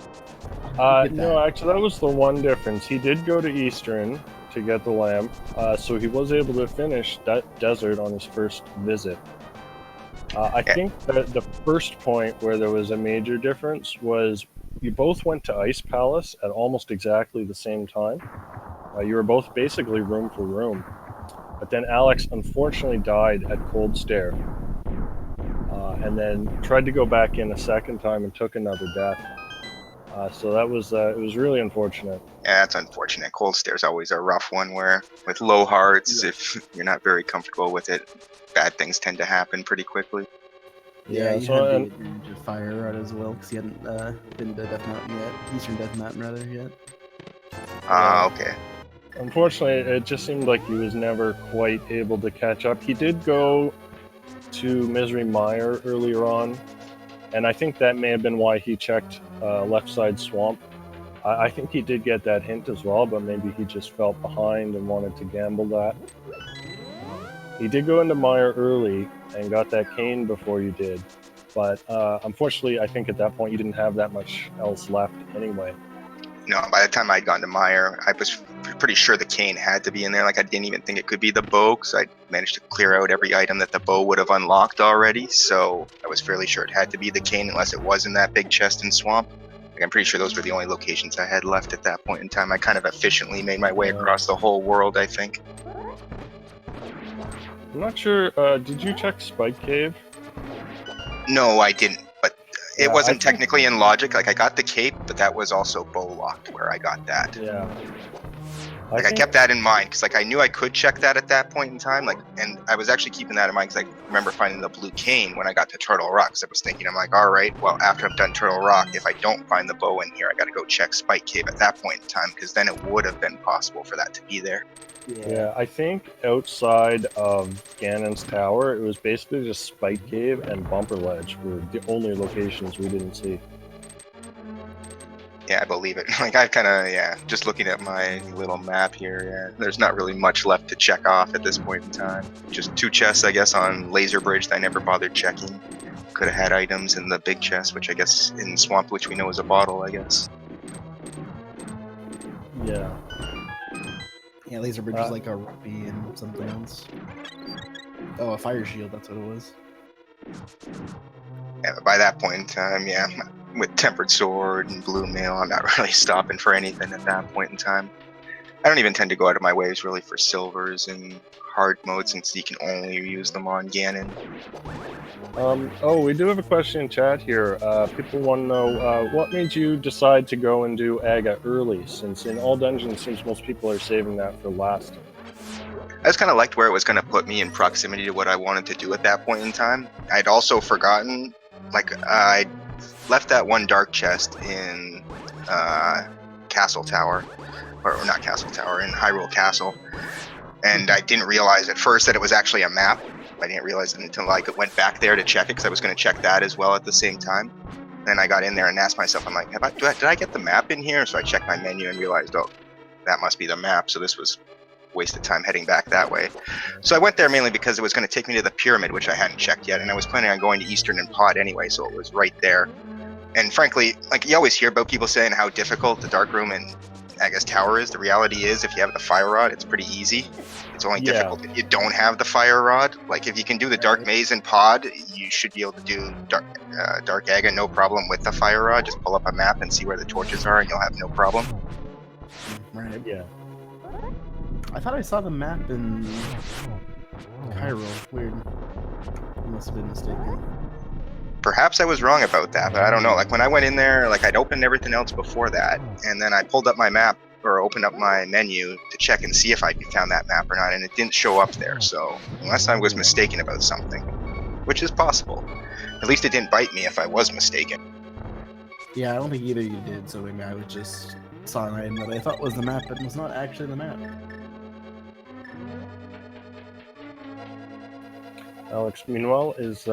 No, actually, that was the one difference. He did go to Eastern to get the lamp, so he was able to finish that desert on his first visit. I think that the first point where there was a major difference was you both went to Ice Palace at almost exactly the same time. You were both basically room for room. But then Alex unfortunately died at Cold Stare, and then tried to go back in a second time and took another death. So that was it was really unfortunate. Yeah, that's unfortunate. Cold Stare's always a rough one where with low hearts, if you're not very comfortable with it, bad things tend to happen pretty quickly. Yeah, you so had and, the advantage of Fire Rod as well, because you hadn't been to Death Mountain yet. Eastern Death Mountain, rather, yet. Okay. Unfortunately, it just seemed like he was never quite able to catch up. He did go to Misery Mire earlier on, and I think that may have been why he checked left side swamp. I think he did get that hint as well, but maybe he just felt behind and wanted to gamble that. He did go into Mire early and got that cane before you did, but unfortunately, I think at that point you didn't have that much else left anyway. No, by the time I'd gone to Mire, I was pretty sure the cane had to be in there. Like I didn't even think it could be the bow, because I managed to clear out every item that the bow would have unlocked already. So I was fairly sure it had to be the cane, unless it was in that big chest and swamp. Like, I'm pretty sure those were the only locations I had left at that point in time. I kind of efficiently made my way across the whole world, I think. I'm not sure. Did you check Spike Cave? No, I didn't. But it Yeah, wasn't I think- technically in logic. Like I got the cape, but that was also bow locked where I got that. Yeah. Like I kept that in mind because like I knew I could check that at that point in time. Like, and I was actually keeping that in mind because I remember finding the blue cane when I got to Turtle Rock. So I was thinking, I'm like, all right, well after I'm done Turtle Rock, if I don't find the bow in here, I got to go check Spike Cave at that point in time because then it would have been possible for that to be there. Yeah, I think outside of Ganon's Tower, it was basically just Spike Cave and Bumper Ledge were the only locations we didn't see. Yeah, I believe it. Like I kind of, just looking at my little map here, there's not really much left to check off at this point in time. Just 2 chests, I guess, on Laser Bridge that I never bothered checking. Could have had items in the big chest, which I guess in Swamp, which we know is a bottle, I guess. Yeah. Yeah, Laser Bridge is like a rugby and something else. Oh, a fire shield, that's what it was. Yeah, but by that point in time, with Tempered Sword and Blue Mail, I'm not really stopping for anything at that point in time. I don't even tend to go out of my ways really for silvers and hard mode since you can only use them on Ganon. We do have a question in chat here. People want to know what made you decide to go and do Aga early, since in all dungeons it seems most people are saving that for last. I just kind of liked where it was going to put me in proximity to what I wanted to do at that point in time. I'd also forgotten, like, I left that one dark chest in Castle Tower, or not Castle Tower, in Hyrule Castle, and I didn't realize at first that it was actually a map. I didn't realize it until I went back there to check it, because I was going to check that as well at the same time. Then I got in there and asked myself, I'm like, did I get the map in here? So I checked my menu and realized, oh, that must be the map, so this was wasted time heading back that way. So I went there mainly because it was going to take me to the pyramid, which I hadn't checked yet, and I was planning on going to Eastern and Pod anyway, so it was right there. And frankly, like you always hear about people saying how difficult the Dark Room and I guess Tower is. The reality is, if you have the Fire Rod, it's pretty easy. It's only difficult if you don't have the Fire Rod. Like if you can do the Dark Maze and Pod, you should be able to do Dark Aga no problem with the Fire Rod. Just pull up a map and see where the torches are, and you'll have no problem. Right. Yeah. I thought I saw the map in Cairo. Weird. I must have been mistaken. Perhaps I was wrong about that, but I don't know. Like when I went in there, like I'd opened everything else before that, and then I pulled up my map or opened up my menu to check and see if I found that map or not, and it didn't show up there. So unless I was mistaken about something, which is possible, At least it didn't bite me if I was mistaken. Yeah, I don't think either of you did, so maybe I was just saw an item that I thought was the map, but was not actually the map. Alex, meanwhile, is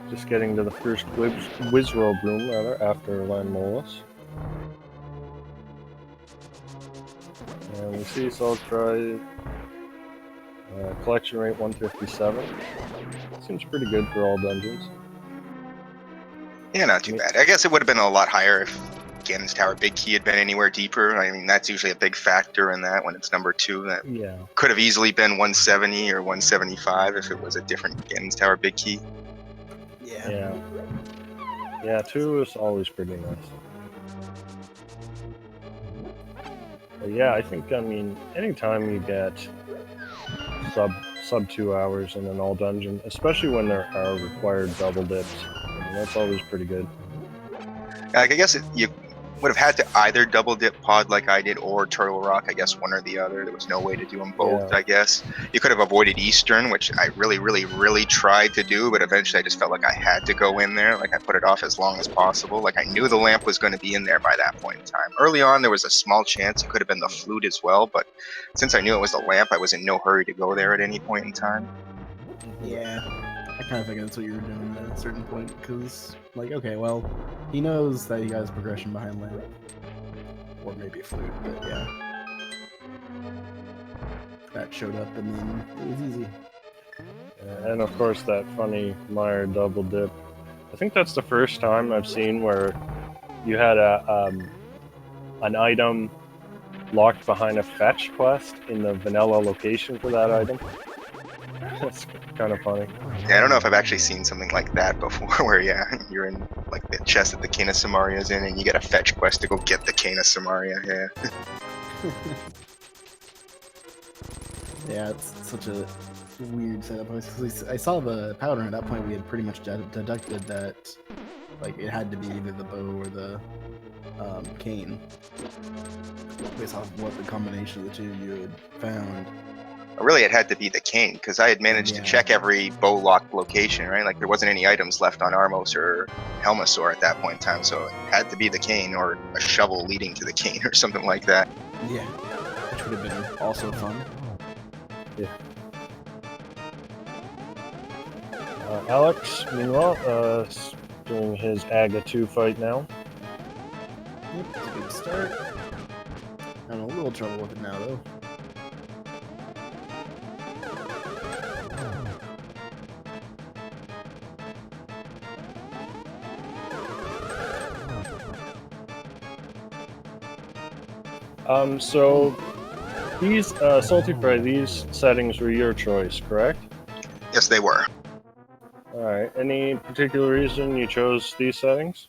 just getting to the first Wizrobe room, rather, after Landmolus. And we see saltyphry, collection rate 157. Seems pretty good for all dungeons. Yeah, not too bad. I guess it would have been a lot higher if Ganon's Tower Big Key had been anywhere deeper. I mean, that's usually a big factor in that when it's number 2. That Yeah. could have easily been 170 or 175 if it was a different Ganon's Tower Big Key. Yeah. Yeah, 2 is always pretty nice. But yeah, I think, I mean, anytime you get sub 2 hours in an all dungeon, especially when there are required double dips, I mean, that's always pretty good. Like, I guess you would have had to either double dip pod like I did or Turtle Rock. I guess one or the other. There was no way to do them both. Yeah. I guess you could have avoided Eastern, which I really tried to do, but eventually I just felt like I had to go in there. Like I put it off as long as possible. Like I knew the lamp was going to be in there by that point in time. Early on, there was a small chance it could have been the flute as well, but since I knew it was the lamp, I was in no hurry to go there at any point in time. Yeah, I kind of think that's what you were doing at a certain point, because, like, okay, well, he knows that he has progression behind lamp. Or maybe a flute, but yeah. That showed up, and then it was easy. And of course, that funny Meyer double dip. I think that's the first time I've seen where you had an item locked behind a fetch quest in the vanilla location for that item. That's kind of funny. Yeah, I don't know if I've actually seen something like that before, where you're in like the chest that the Cane of Samaria's in, and you get a fetch quest to go get the Cane of Samaria. Yeah. Yeah, it's such a weird setup. I saw the powder, and at that point we had pretty much deducted that, like, it had to be either the bow or the cane, based off what the combination of the two you had found. Really, it had to be the Cane, because I had managed to check every bow locked location, right? Like there wasn't any items left on Armos or Helmasaur at that point in time, so it had to be the Cane or a shovel leading to the Cane or something like that. Yeah, which would have been also fun. Yeah. Alex, meanwhile, doing his Aga 2 fight now. Yep, it's a good start. Having a little trouble with it now, though. So these saltyphry, these settings were your choice, correct? Yes, they were. All right. Any particular reason you chose these settings?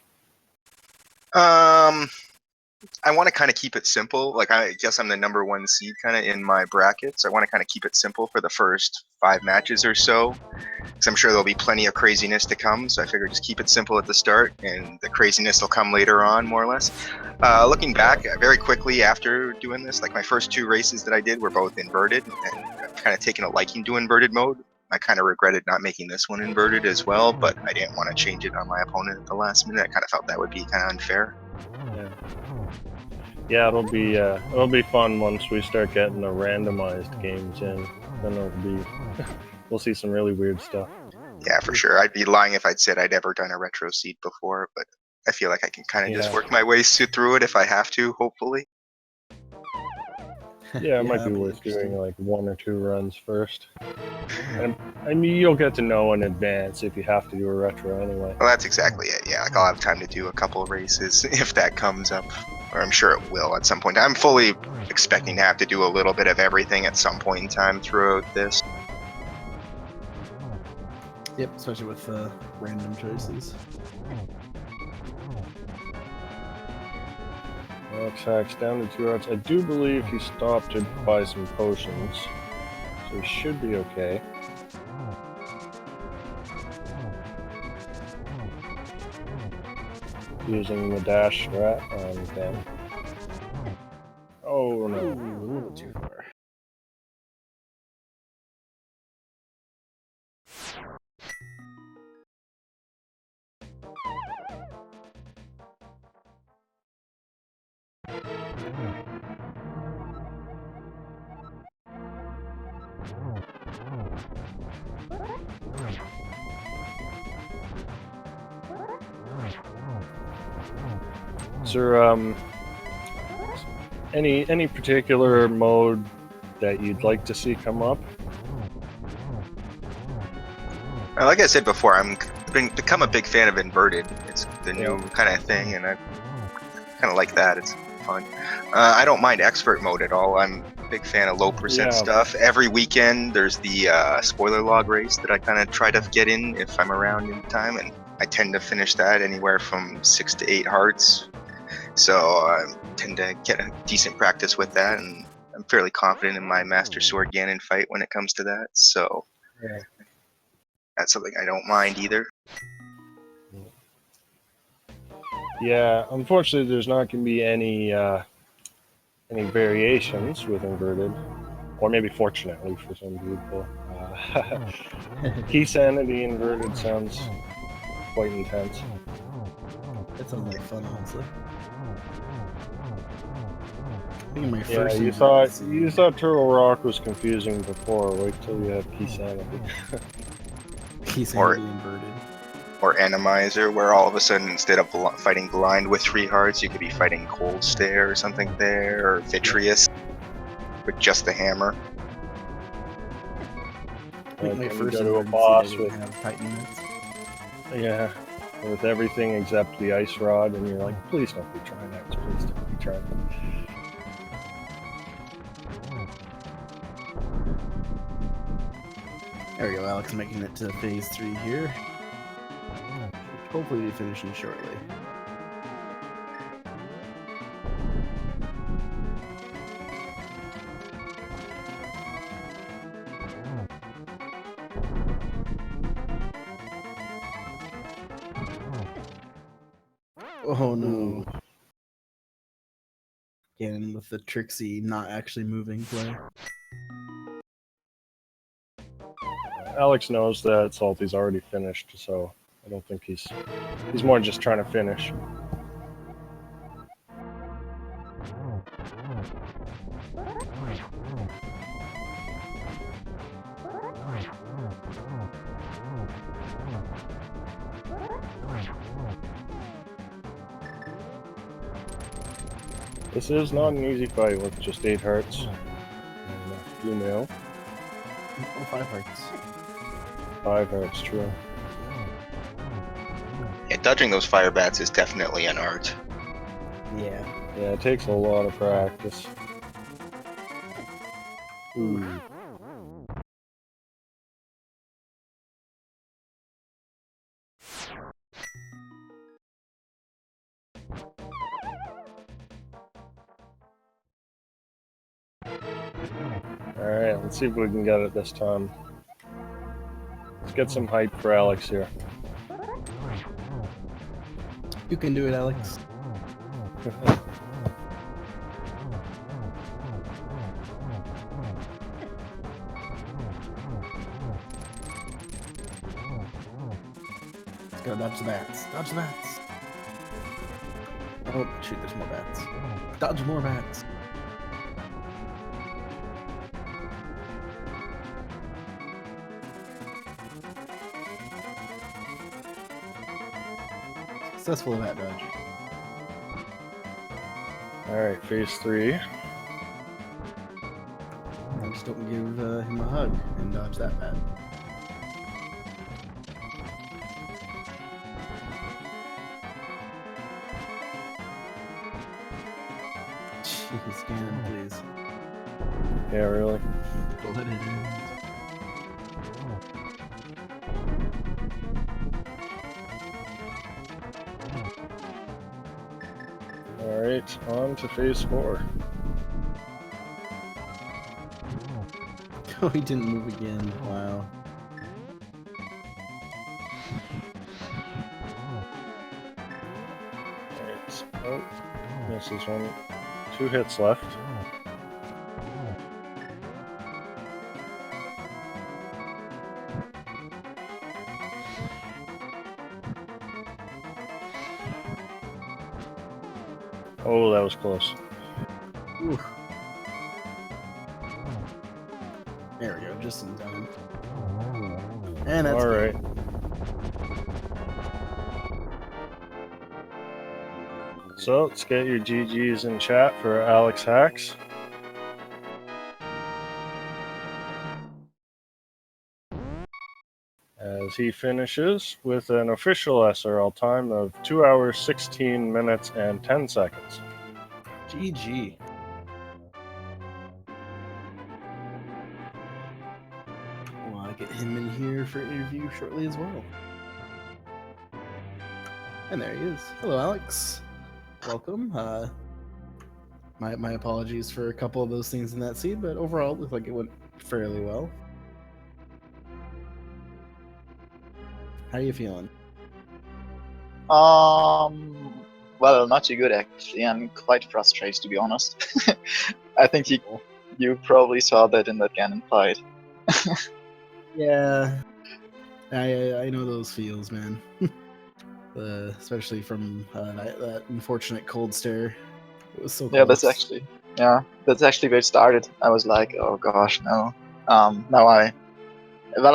I want to kind of keep it simple. Like, I guess I'm the number 1 seed kind of in my bracket, so I want to kind of keep it simple for the first 5 matches or so, because I'm sure there'll be plenty of craziness to come. So I figure just keep it simple at the start, and the craziness will come later on, more or less. Looking back, very quickly after doing this, like my first 2 races that I did were both inverted, and I've kind of taken a liking to inverted mode. I kind of regretted not making this one inverted as well, but I didn't want to change it on my opponent at the last minute. I kind of felt that would be kind of unfair. Yeah, it'll be fun once we start getting the randomized games in. Then it'll be we'll see some really weird stuff. Yeah, for sure. I'd be lying if I'd said I'd ever done a retro seed before, but I feel like I can kind of just work my way through it if I have to, hopefully. Yeah, it might be worth doing like 1 or 2 runs first. And I mean, you'll get to know in advance if you have to do a retro anyway. Well, that's exactly it. Yeah, like I'll have time to do a couple of races if that comes up, or I'm sure it will at some point. I'm fully expecting to have to do a little bit of everything at some point in time throughout this. Yep, especially with random choices. Alexhax down to 2 rounds. I do believe he stopped to buy some potions, so he should be okay. Using the dash strat on them. Oh no. Ooh, a little too far. Is there any particular mode that you'd like to see come up? Like I said before, I'm become a big fan of inverted. It's the new kind of thing, and I kind of like that. It's fun. I don't mind expert mode at all. I'm a big fan of low percent stuff. Every weekend there's the spoiler log race that I kind of try to get in if I'm around in time, and I tend to finish that anywhere from 6 to 8 hearts. So I tend to get a decent practice with that, and I'm fairly confident in my Master Sword Ganon fight when it comes to that. So that's something I don't mind either. Yeah, unfortunately, there's not going to be any variations with inverted, or maybe fortunately for some people. Key sanity inverted sounds quite intense. That sounds like fun, honestly. I think my Yeah, first you thought Turtle Rock was confusing before. Wait till you have key sanity. Key sanity inverted. Or Randomizer, where all of a sudden, instead of fighting blind with 3 hearts, you could be fighting Cold Stare or something there, or Vitreous with just the hammer. I think my first go to a boss with tightness. Yeah, with everything except the ice rod, and you're like, please don't be trying that. Please don't be trying that. There we go, Alex making it to phase 3 here. Hopefully be finishing shortly. Oh no. Ganon with the tricksy, not actually moving play. Alex knows that Salty's already finished, so I don't think he's more just trying to finish. This is not an easy fight with just 8 hearts. You know. Oh, 5 hearts. 5 hearts, true. Yeah, dodging those fire bats is definitely an art. Yeah. Yeah, it takes a lot of practice. Ooh. Alright, let's see if we can get it this time. Let's get some hype for Alex here. You can do it, Alex. Let's go dodge the bats. Dodge the bats. Oh, shoot, there's more bats. Dodge more bats. Successful bat dodge. Alright, phase 3. I just don't give him a hug and dodge that bat. Jeez, Ganon, please. Yeah, really? Let it in. Alright, on to phase 4. Oh, he didn't move again. Wow. Alright, oh, misses one. 2 hits left. Oh, that was close. Oof. There we go, just in time. And that's All right. So let's get your GGs in chat for Alexhax. As he finishes with an official SRL time of 2 hours, 16 minutes, and 10 seconds. GG. Well, I'll get him in here for an interview shortly as well. And there he is. Hello, Alex. Welcome. My apologies for a couple of those things in that seed, but overall it looked like it went fairly well. How are you feeling? Well, not too good actually. I'm quite frustrated, to be honest. I think you probably saw that in that Ganon fight. Yeah, I know those feels, man. Especially from that unfortunate cold stare. It was so close. That's actually where it started. I was like, oh gosh, no. I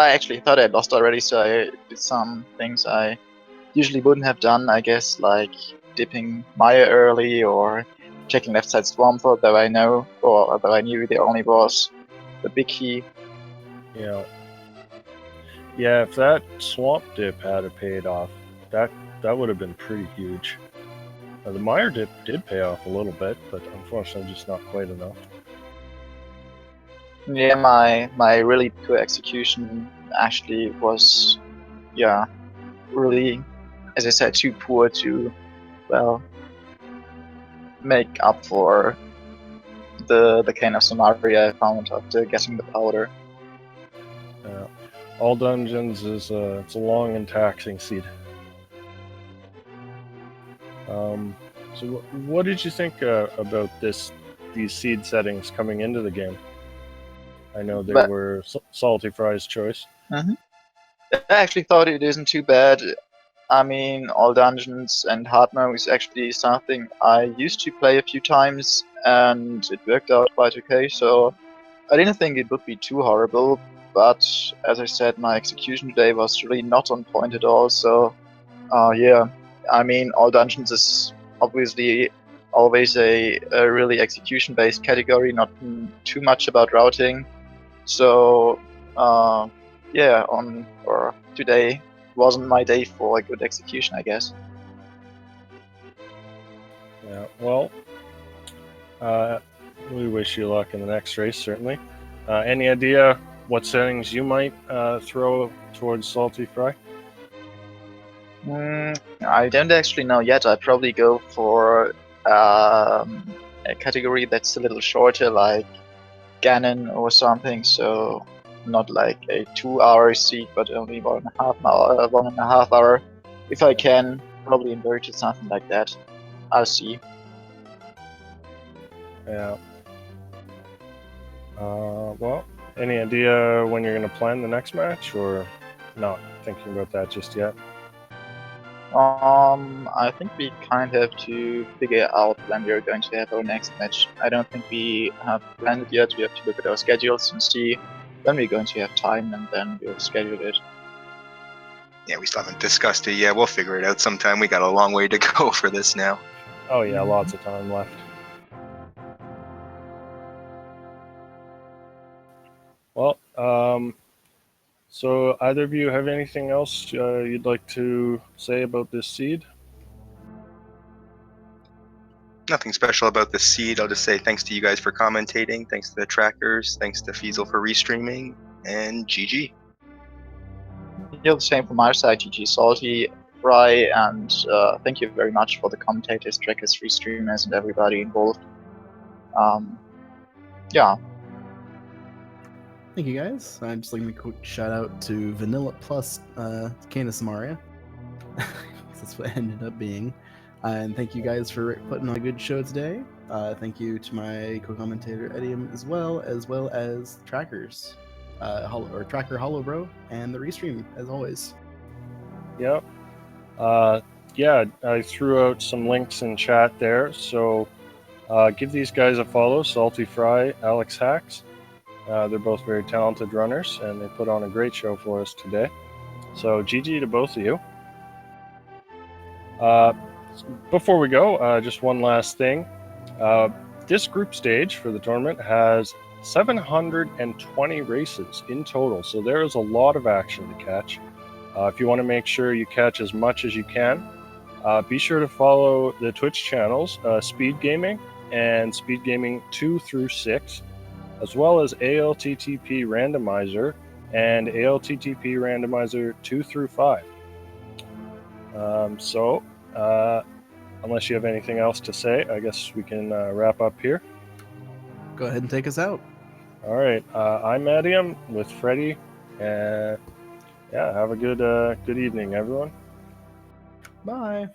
actually thought I lost already, so I did some things I usually wouldn't have done, I guess, like dipping Maya early or checking left side Swamp, though I knew there only was the big key. Yeah. Yeah, if that swamp dip had paid off, that would have been pretty huge. The Meyer dip did pay off a little bit, but unfortunately just not quite enough. Yeah, my really poor execution actually was, really, as I said, too poor to, well, make up for the kind of Samaria I found after getting the powder. All dungeons is it's a long and taxing seed. So what did you think about these seed settings coming into the game? I know they were saltyphry's choice. I actually thought it isn't too bad. I mean, all dungeons and hard mode is actually something I used to play a few times, and it worked out quite okay, so I didn't think it would be too horrible, but as I said, my execution today was really not on point at all, so yeah. I mean, all dungeons is obviously always a really execution-based category, not too much about routing, so yeah, today wasn't my day for a good execution, I guess. Yeah, well, we wish you luck in the next race, certainly. Any idea what settings you might throw towards saltyphry? I don't actually know yet. I'd probably go for a category that's a little shorter, like Ganon or something, so not like a 2-hour seed, but only 1.5 hour. If I can, probably invert to something like that. I'll see. Yeah. Well, any idea when you're going to plan the next match, or not thinking about that just yet? I think we kind of have to figure out when we're going to have our next match. I don't think we have planned it yet. We have to look at our schedules and see when we're going to have time, and then we'll schedule it. Yeah, we still haven't discussed it yet. We'll figure it out sometime. We got a long way to go for this now. Oh yeah, lots of time left. Well, so either of you have anything else you'd like to say about this seed? Nothing special about the seed. I'll just say thanks to you guys for commentating. Thanks to the trackers. Thanks to Fiesel for restreaming. And GG. Yeah, the same from our side, GG saltyphry, and thank you very much for the commentators, trackers, free streamers, and everybody involved. Yeah. Thank you guys. I'm just like a quick shout out to Vanilla Plus Canis Samaria. That's what it ended up being. And thank you guys for putting on a good show today. Thank you to my co-commentator Edium as well as trackers, Tracker Hollow Bro and the restream as always. Yep. Yeah, I threw out some links in chat there, so give these guys a follow, saltyphry, Alexhax. They're both very talented runners, and they put on a great show for us today. So GG to both of you. Before we go, just one last thing. This group stage for the tournament has 720 races in total, so there is a lot of action to catch. If you want to make sure you catch as much as you can, be sure to follow the Twitch channels, Speed Gaming and Speed Gaming 2 through 6, as well as ALTTP Randomizer and ALTTP Randomizer 2 through 5. Unless you have anything else to say, I guess we can wrap up here. Go ahead and take us out. All right, I'm Adium with Freddie, and yeah, have a good evening, everyone. Bye.